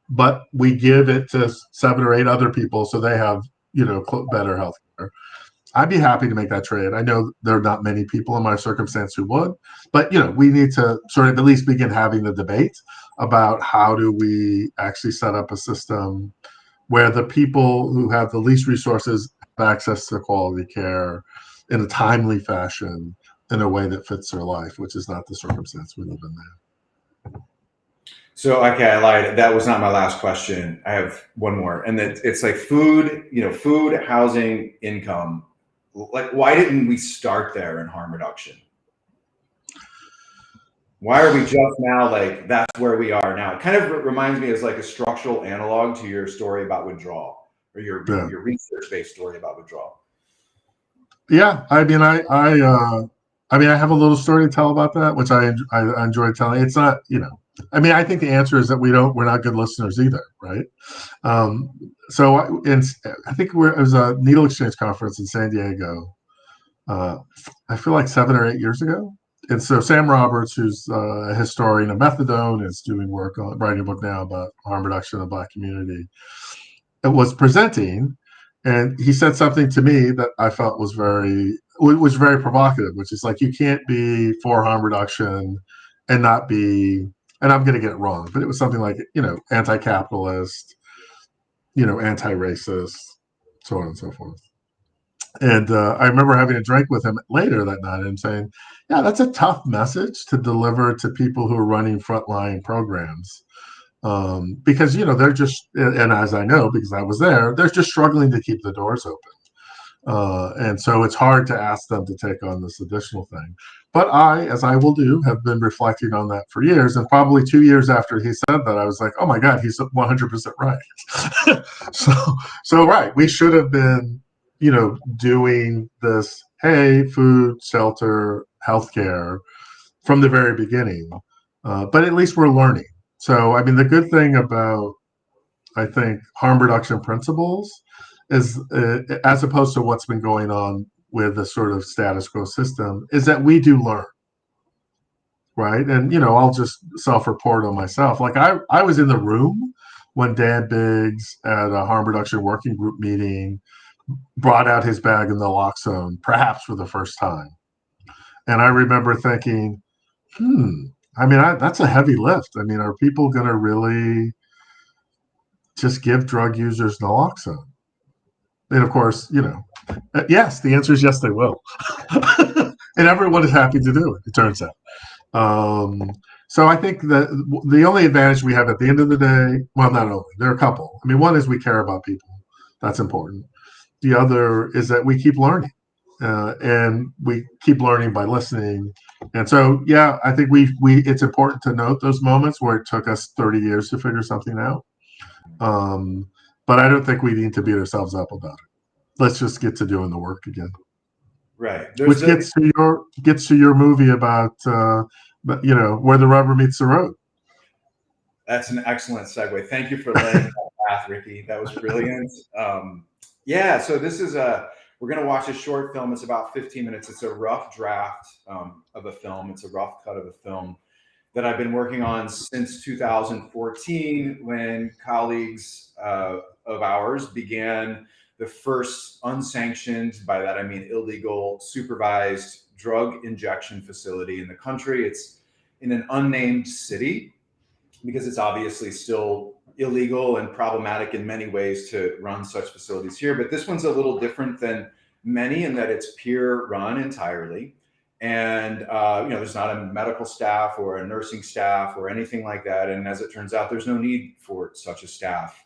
but we give it to 7 or 8 other people so they have, better healthcare. I'd be happy to make that trade. I know there are not many people in my circumstance who would, but we need to sort of at least begin having the debate about how do we actually set up a system where the people who have the least resources have access to quality care in a timely fashion in a way that fits their life, which is not the circumstance we live in now. So, okay, I lied. That was not my last question. I have one more, and it's like food, food, housing, income. Like, why didn't we start there in harm reduction? Why are we just now like that's where we are now? It kind of reminds me as like a structural analog to your story about withdrawal or your research-based story about withdrawal. Yeah, I mean, I have a little story to tell about that, which I enjoy telling. It's not, I think the answer is that we're not good listeners either, right? So I think it was a needle exchange conference in San Diego. I feel like 7 or 8 years ago. And so Sam Roberts, who's a historian of methadone, is doing work on writing a book now about harm reduction in the Black community. It was presenting, and he said something to me that I felt was very provocative, which is like, you can't be for harm reduction and not be, and I'm going to get it wrong, but it was something like, anti-capitalist, anti-racist, so on and so forth. And I remember having a drink with him later that night and saying, yeah, that's a tough message to deliver to people who are running frontline programs. Because, they're just, and as I know, because I was there, they're just struggling to keep the doors open. And so it's hard to ask them to take on this additional thing. But I, as I will do, have been reflecting on that for years. And probably 2 years after he said that, I was like, oh my God, he's 100% right. so right. We should have been, doing this, hey, food, shelter, healthcare from the very beginning. But at least we're learning. So, I mean, the good thing about, I think, harm reduction principles is, as opposed to what's been going on with the sort of status quo system, is that we do learn, right? And, I'll just self-report on myself. Like I was in the room when Dan Biggs at a harm reduction working group meeting brought out his bag of naloxone, perhaps for the first time. And I remember thinking, I mean, that's a heavy lift. I mean, are people going to really just give drug users naloxone? And of course, yes, the answer is yes, they will. And everyone is happy to do it, it turns out. So I think that the only advantage we have at the end of the day, well, not only, there are a couple. I mean, one is we care about people. That's important. The other is that we keep learning. And we keep learning by listening. And so, yeah, I think it's important to note those moments where it took us 30 years to figure something out. But I don't think we need to beat ourselves up about it. Let's just get to doing the work again. Right. Which gets to your movie about where the rubber meets the road. That's an excellent segue. Thank you for laying that path, Ricky. That was brilliant. Yeah. So this is we're going to watch a short film. It's about 15 minutes. It's a rough draft of a film. It's a rough cut of a film that I've been working on since 2014, when colleagues of ours began the first unsanctioned, by that I mean illegal, supervised drug injection facility in the country. It's in an unnamed city because it's obviously still illegal and problematic in many ways to run such facilities here. But this one's a little different than many in that it's peer run entirely. And, there's not a medical staff or a nursing staff or anything like that. And as it turns out, there's no need for such a staff.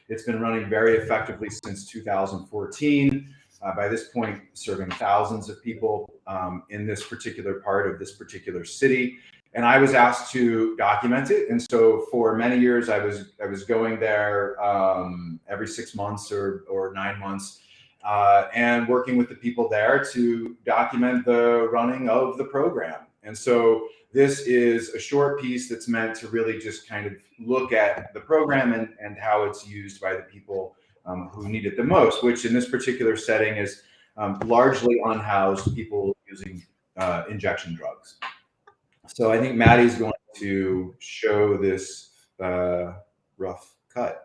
It's been running very effectively since 2014. By this point, serving thousands of people in this particular part of this particular city. And I was asked to document it. And so for many years, I was going there every 6 months or 9 months and working with the people there to document the running of the program. And so this is a short piece that's meant to really just kind of look at the program and how it's used by the people who need it the most, which in this particular setting is largely unhoused people using injection drugs. So I think Maddie's going to show this rough cut.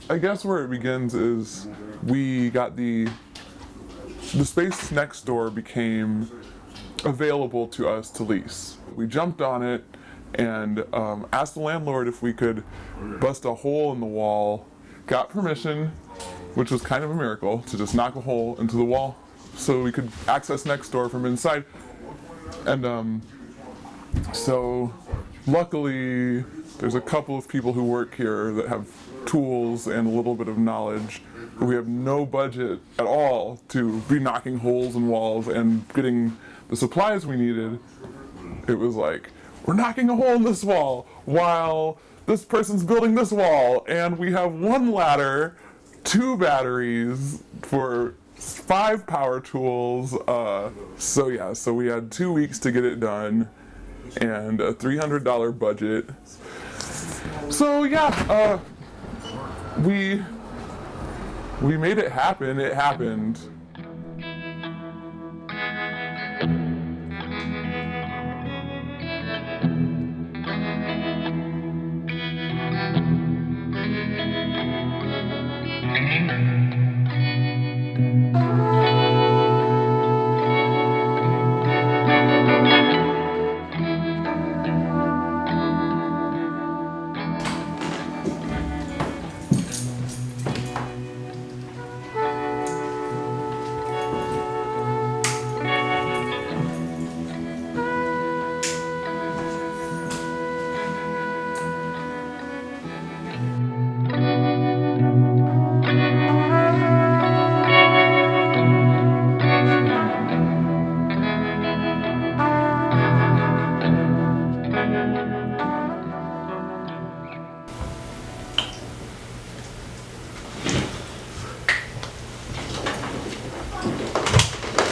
I guess where it begins is we got the space next door became available to us to lease. We jumped on it and asked the landlord if we could bust a hole in the wall. Got permission, which was kind of a miracle, to just knock a hole into the wall so we could access next door from inside. And so luckily there's a couple of people who work here that have tools and a little bit of knowledge. We have no budget at all to be knocking holes in walls and getting the supplies we needed. It was like, we're knocking a hole in this wall while this person's building this wall, and we have 1 ladder, 2 batteries for 5 power tools. So we had 2 weeks to get it done and a $300 budget. So yeah, we made it happen. It happened.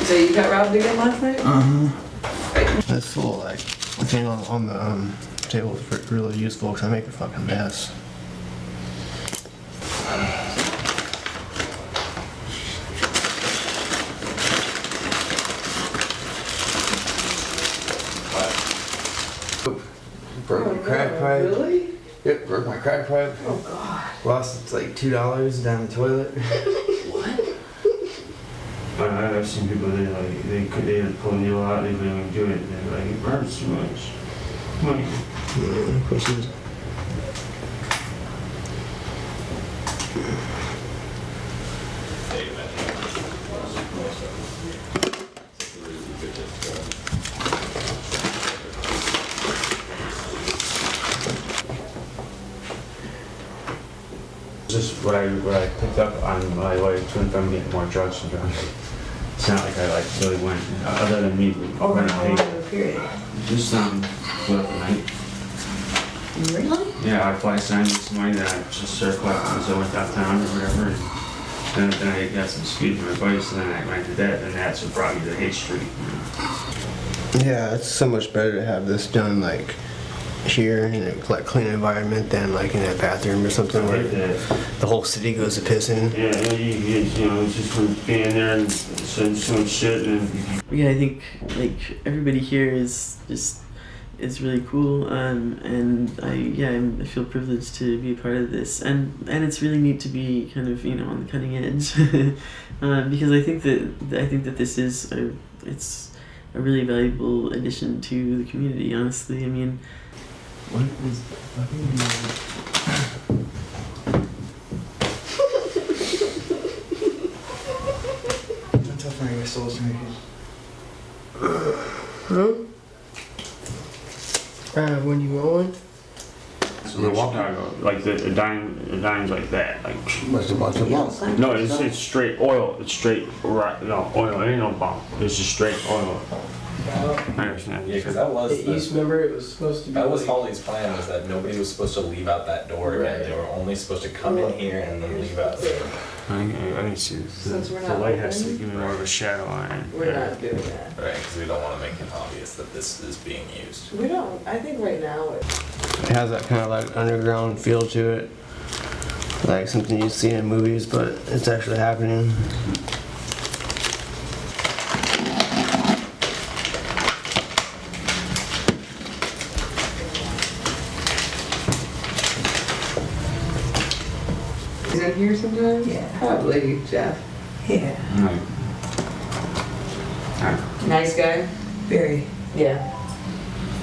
So you got robbed again last night? This full like thing on the table is really useful because I make a fucking mess. Broke my crack pipe. Really? Yep, broke my crack pipe. Oh god. Lost like $2 down the toilet. What? I've seen people they pull a needle out, they couldn't even do it. They're like, it burns too much. Money. Yeah, of course it is. Just what I picked up on my way to and from getting more drugs from drugs. It's not like I really went, other than me. Over how long of a period? Just split up the night. Really? Yeah, I fly signed this morning, then I just started collecting as I went downtown or whatever. And then I got some speed from my buddies, and then I went to that, and that's what brought me to H Street. Yeah, it's so much better to have this done like here in a like clean environment than like in a bathroom or something where the whole city goes to pissing. Yeah, you know, just from being there and saying so much shit and. Yeah, I think like everybody here is really cool, and I feel privileged to be a part of this, and it's really neat to be kind of on the cutting edge, because I think that this is it's a really valuable addition to the community. Honestly, I mean, what is Don't tell Frank I stole some cookies. When you want one? So in Chicago, like the dime's like that, like. What's a bunch of lumps? No, it's straight oil. It's straight no oil. It ain't no bomb. It's just straight oil. I understand. Yeah, because that was You remember it was supposed to be. that was Holly's plan, was that nobody was supposed to leave out that door again. They were only supposed to come in here and then leave out there. I didn't see this. Since we're The not light has to open, give me more of a shadow on it. We're not doing that. Right, because we don't want to make it obvious that this is being used. We don't. I think right now It has that kind of like underground feel to it, like something you see in movies, but it's actually happening. He's in here sometimes? Yeah. Probably, Jeff. Yeah. Nice guy? Very. Yeah.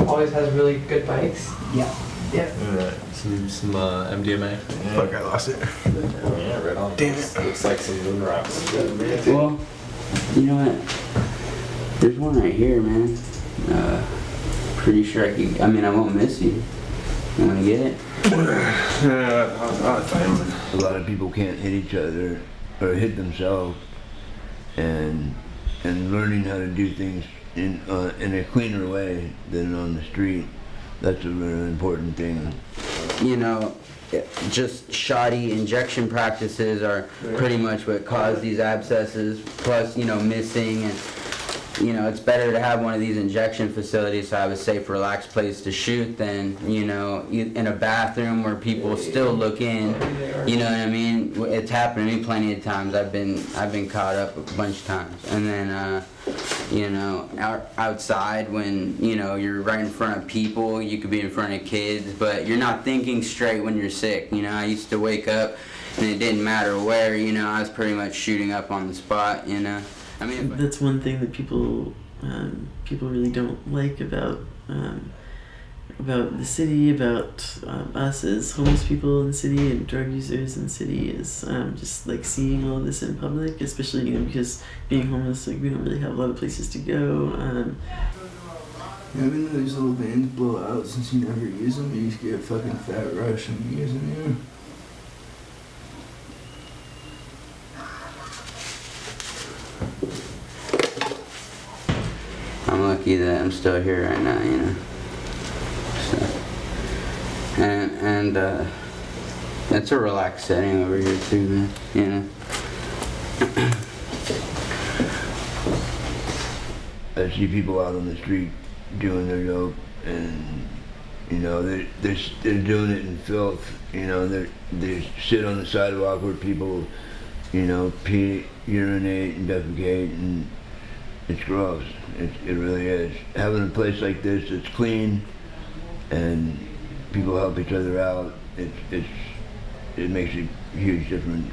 Always has really good bikes. Yeah. Yeah. Some MDMA. Fuck, I lost it. Yeah, right on. Damn it. Looks like some moon rocks. Well, you know what? There's one right here, man. Pretty sure I could. I mean, I won't miss you. You wanna get it? A lot of people can't hit each other or hit themselves, and learning how to do things in a cleaner way than on the street. That's a really important thing. You know, just shoddy injection practices are pretty much what cause these abscesses. Plus, you know, missing and. You know, it's better to have one of these injection facilities to have a safe, relaxed place to shoot than, you know, in a bathroom where people still look in. You know what I mean? It's happened to me plenty of times. I've been caught up a bunch of times. And then, you know, outside when, you know, you're right in front of people, you could be in front of kids, but you're not thinking straight when you're sick. You know, I used to wake up and it didn't matter where, you know, I was pretty much shooting up on the spot, you know. I mean, that's one thing that people really don't like about the city, about us as homeless people in the city and drug users in the city is just like seeing all this in public, especially, you know, because being homeless, like we don't really have a lot of places to go. Having those little vans blow out since you never use them, you just get a fucking fat rush when you use them, yeah. I'm lucky that I'm still here right now, you know. So, and it's a relaxed setting over here too, man. You know. I see people out on the street doing their dope, and you know they're doing it in filth. You know, they sit on the sidewalk where people, you know, pee, urinate, and defecate, and it's gross. It really is. Having a place like this that's clean and people help each other out, it makes a huge difference.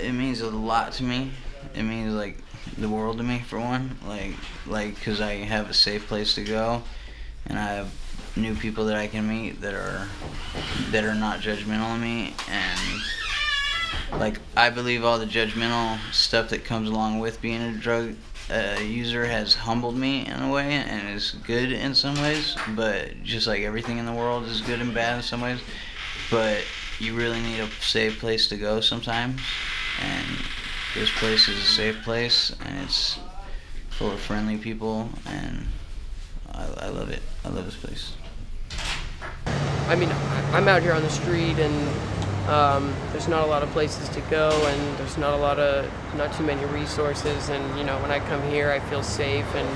It means a lot to me. It means like the world to me, for one. Like, cause I have a safe place to go, and I have new people that I can meet that are not judgmental of me, and like I believe all the judgmental stuff that comes along with being a drug user has humbled me in a way and is good in some ways, but just like everything in the world is good and bad in some ways, but you really need a safe place to go sometimes, and this place is a safe place, and it's full of friendly people, and I love it. I love this place. I mean, I'm out here on the street, and there's not a lot of places to go, and there's not too many resources, and you know, when I come here, I feel safe, and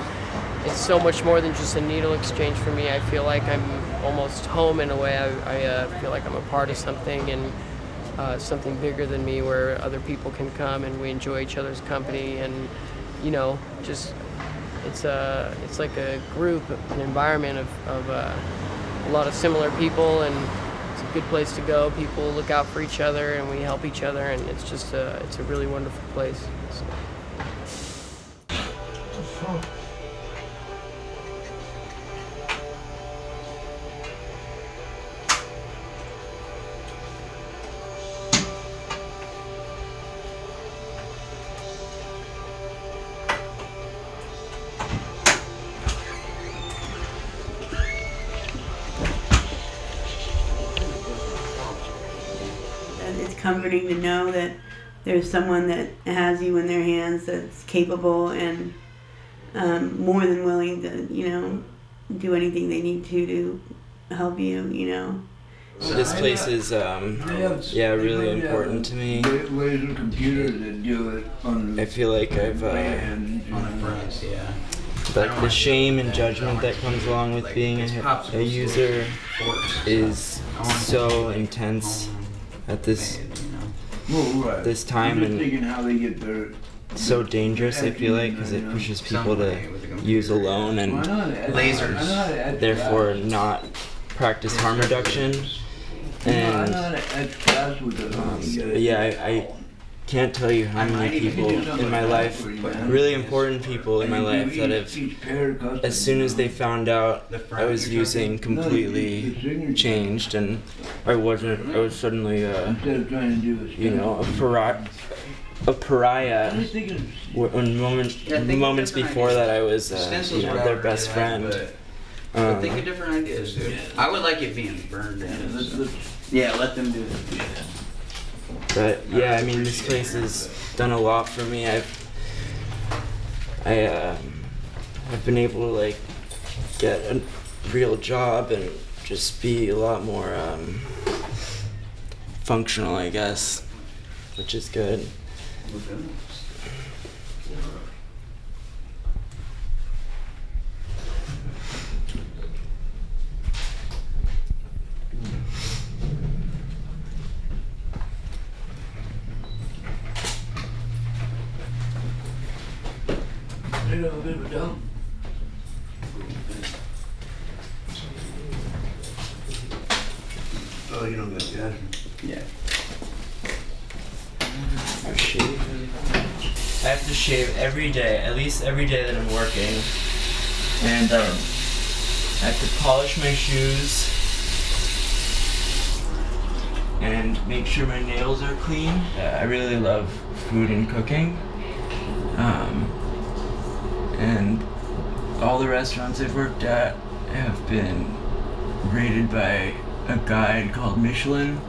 it's so much more than just a needle exchange for me. I feel like I'm almost home in a way. I feel like I'm a part of something, and something bigger than me, where other people can come and we enjoy each other's company, and you know, just it's like a group, an environment of a lot of similar people, and it's a good place to go. People look out for each other, and we help each other, and it's just it's a really wonderful place. So. It's comforting to know that there's someone that has you in their hands that's capable and more than willing to, you know, do anything they need to help you, you know. This place is, really important to me. Laser computers that do it on I feel like I've, but the shame and judgment that comes along with being a user is so intense at this time, I'm and thinking how they get so dangerous, I feel like, because it pushes people to use alone and lasers, therefore not practice harm reduction. And yeah, I can't tell you how many people in my life, really important people in my life, that have, as soon as they found out I was using, completely changed, and I was suddenly a pariah when moments before that I was their best friend. But think of different ideas, dude. I would like it being burned in. Yeah, let them do it. But yeah, I mean, this place has done a lot for me. I've been able to like get a real job and just be a lot more functional, I guess, which is good. Oh, you don't got gas? Yeah. I have to shave every day, at least every day that I'm working, and I have to polish my shoes and make sure my nails are clean. I really love food and cooking, and all the restaurants I've worked at have been rated by a guide called Michelin,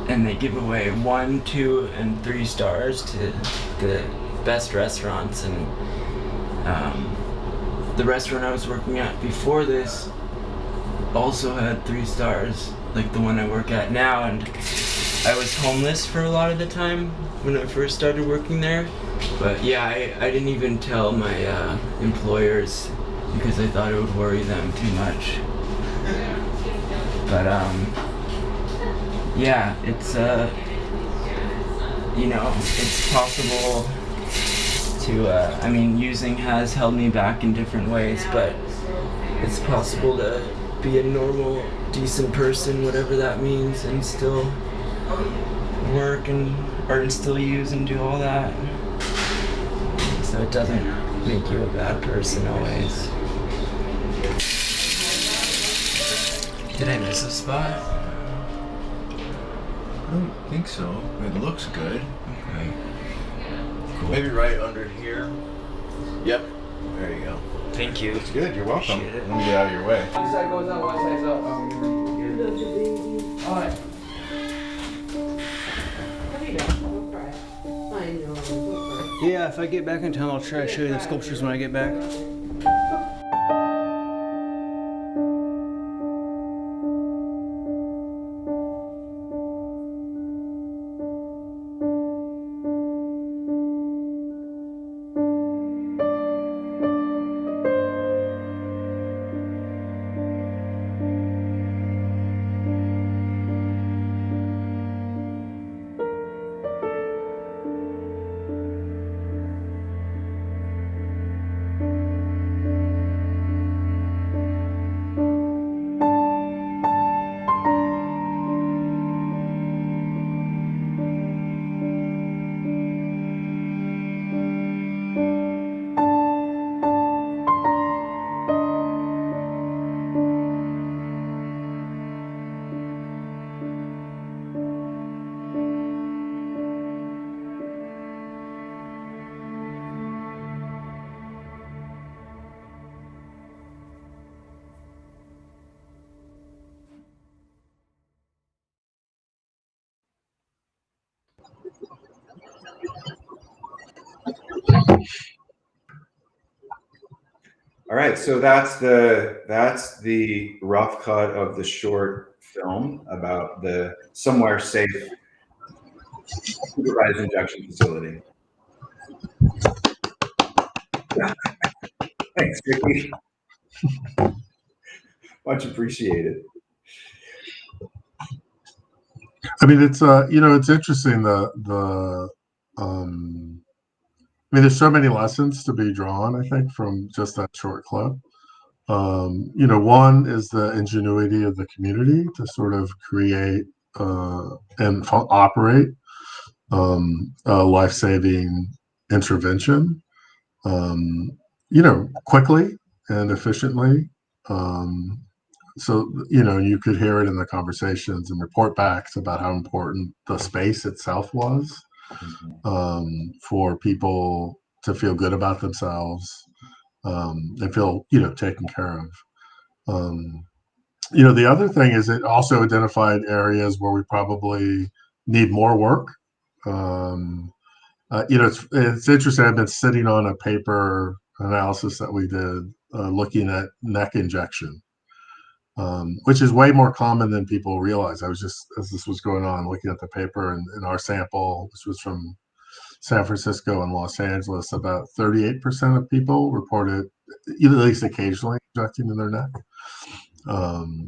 and they give away 1, 2, and 3 stars to the best restaurants. And the restaurant I was working at before this also had 3 stars, like the one I work at now. And I was homeless for a lot of the time when I first started working there. But yeah, I didn't even tell my employers because I thought it would worry them too much. But yeah, it's it's possible to I mean, using has held me back in different ways, but it's possible to be a normal, decent person, whatever that means, and still work and still use and do all that. So it doesn't make you a bad person always. Did I miss a spot? I don't think so. It looks good. Okay. Cool. Maybe right under here. Yep. There you go. Thank you. It's good. You're welcome. Appreciate it. Let me get out of your way. One side goes out, one side's up. Alright. Yeah, if I get back in town, I'll try to show you the sculptures when I get back. All right, so that's the rough cut of the short film about the somewhere safe supervised injection facility. Thanks, Ricky. Much appreciated. I mean, it's it's interesting the mean, there's so many lessons to be drawn, I think, from just that short clip. One is the ingenuity of the community to sort of create and operate a life-saving intervention, quickly and efficiently. So, you could hear it in the conversations and report backs about how important the space itself was for people to feel good about themselves and feel, taken care of. The other thing is it also identified areas where we probably need more work. It's interesting. I've been sitting on a paper analysis that we did looking at neck injection, which is way more common than people realize. I was just, as this was going on, looking at the paper and in our sample, this was from San Francisco and Los Angeles, about 38% of people reported at least occasionally injecting in their neck,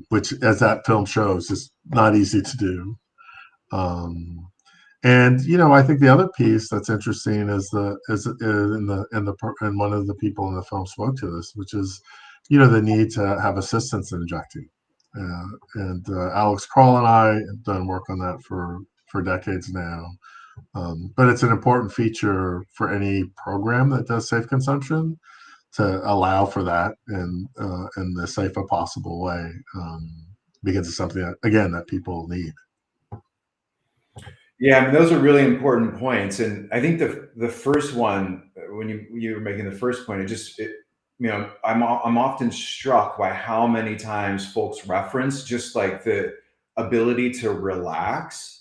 which, as that film shows, is not easy to do. And I think the other piece that's interesting is one of the people in the film spoke to this, which is the need to have assistance in injecting. And Alex Kroll and I have done work on that for decades now. But it's an important feature for any program that does safe consumption to allow for that in the safest possible way, because it's something that, again, that people need. Yeah, I mean, those are really important points, and I think the first one, when you were making the first point, I'm often struck by how many times folks reference just like the ability to relax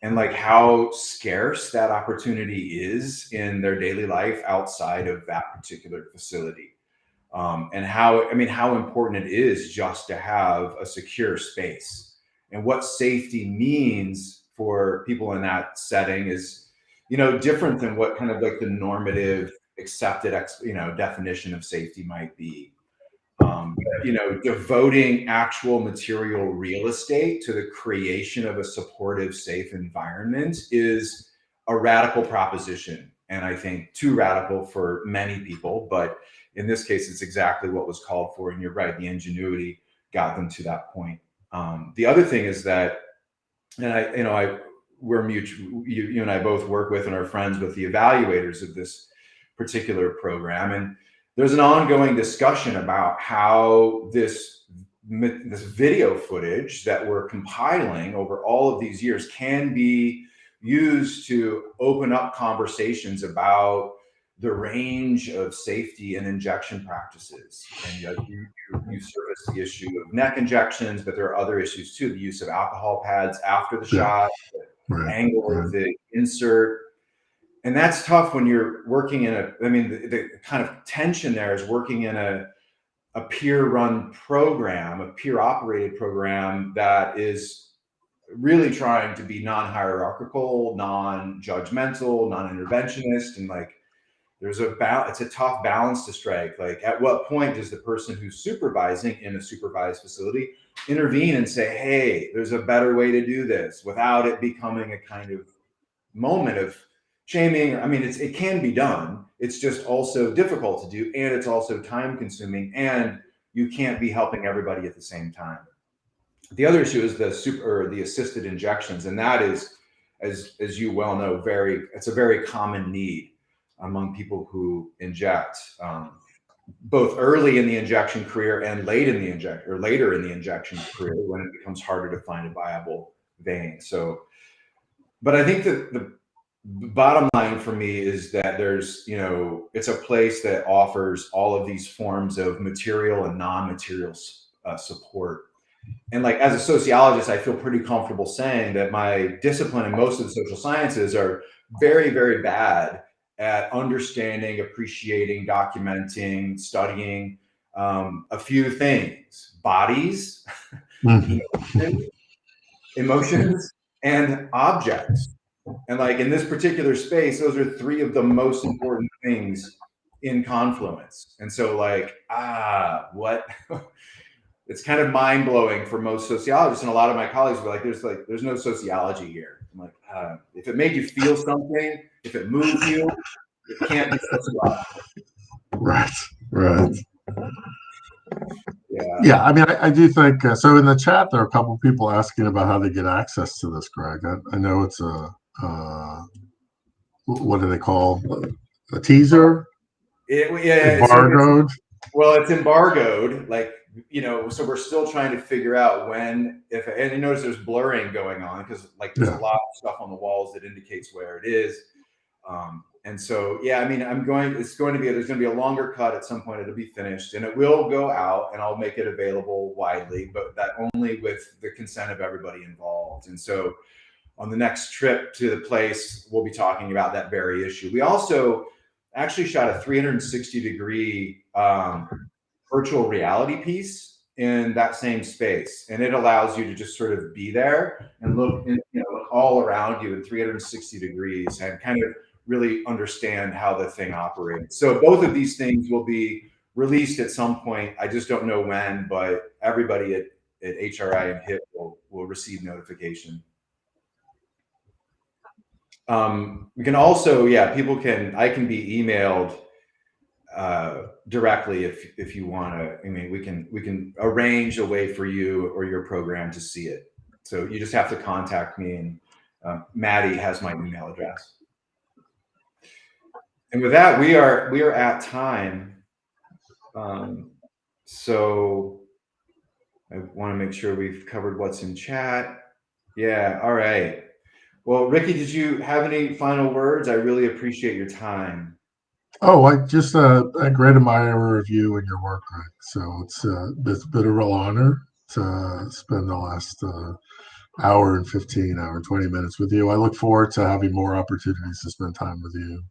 and like how scarce that opportunity is in their daily life outside of that particular facility. And how important it is just to have a secure space, and what safety means for people in that setting is, different than what kind of like the normative accepted, definition of safety might be. Devoting actual material real estate to the creation of a supportive, safe environment is a radical proposition. And I think too radical for many people, but in this case, it's exactly what was called for. And you're right, the ingenuity got them to that point. The other thing is that, and we're mutual, you and I both work with and are friends with the evaluators of this particular program. And there's an ongoing discussion about how this video footage that we're compiling over all of these years can be used to open up conversations about the range of safety and injection practices. And you surface the issue of neck injections, but there are other issues too. The use of alcohol pads after the shot, the angle of the insert. And that's tough when you're working in the kind of tension there is working in a peer-run program, a peer-operated program that is really trying to be non-hierarchical, non-judgmental, non-interventionist, and like it's a tough balance to strike. Like, at what point does the person who's supervising in a supervised facility intervene and say, hey, there's a better way to do this, without it becoming a kind of moment of shaming? I mean, it can be done. It's just also difficult to do, and it's also time consuming, and you can't be helping everybody at the same time. The other issue is the assisted injections, and that is, as you well know, it's a very common need among people who inject, both early in the injection career and later in the injection career, when it becomes harder to find a viable vein. So, but I think that the bottom line for me is that there's, it's a place that offers all of these forms of material and non-material support. And like, as a sociologist, I feel pretty comfortable saying that my discipline and most of the social sciences are very, very bad at understanding, appreciating, documenting, studying a few things: bodies, emotions, and objects. And like, in this particular space, those are three of the most important things in confluence. And so like, what? It's kind of mind blowing for most sociologists, and a lot of my colleagues were like, there's no sociology here. I'm like, if it made you feel something, if it moved you, It can't be such a lot. Right. Right. Yeah. Yeah. I mean, I do think so. In the chat, there are a couple of people asking about how they get access to this, Greg. I know it's a what do they call a teaser? Embargoed. It's embargoed. Like, you know, so we're still trying to figure out when, and you notice there's blurring going on because like there's a lot of stuff on the walls that indicates where it is. And so, yeah, I mean, there's going to be a longer cut at some point. It'll be finished and it will go out and I'll make it available widely, but that only with the consent of everybody involved. And so on the next trip to the place, we'll be talking about that very issue. We also actually shot a 360-degree virtual reality piece in that same space, and it allows you to just sort of be there and look all around you in 360 degrees and kind of really understand how the thing operates. So both of these things will be released at some point. I just don't know when, but everybody at HRI and HIP will receive notification. We can also, I can be emailed directly if you want to. I mean, we can arrange a way for you or your program to see it. So you just have to contact me, and Maddie has my email address. And with that, we are at time. So I want to make sure we've covered what's in chat. Yeah. All right. Well, Ricky, did you have any final words? I really appreciate your time. Oh, I just a great admirer of you and your work, Greg. So it's been a real honor to spend the last hour and 20 minutes with you. I look forward to having more opportunities to spend time with you.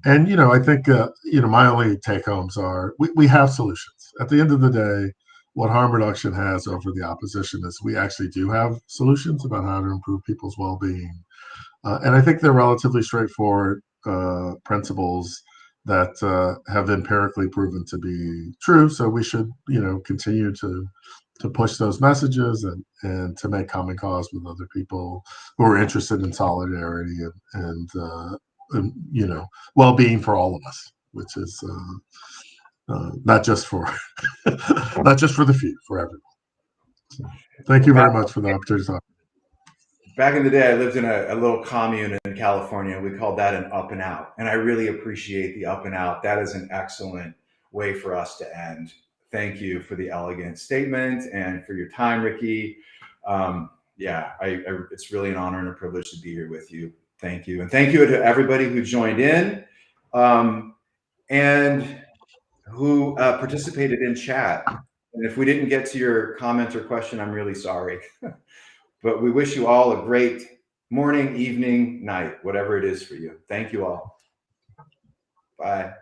And you know, I think my only take homes are we have solutions. At the end of the day, what harm reduction has over the opposition is we actually do have solutions about how to improve people's well-being. And I think they're relatively straightforward principles that have empirically proven to be true. So we should, continue to push those messages and to make common cause with other people who are interested in solidarity and well-being for all of us, which is not just for the few, for everyone. So, thank you very much for the opportunity to talk. Back in the day, I lived in a little commune in California. We called that an up and out. And I really appreciate the up and out. That is an excellent way for us to end. Thank you for the elegant statement and for your time, Ricky. It's really an honor and a privilege to be here with you. Thank you. And thank you to everybody who joined in and who participated in chat. And if we didn't get to your comment or question, I'm really sorry. But we wish you all a great morning, evening, night, whatever it is for you. Thank you all. Bye.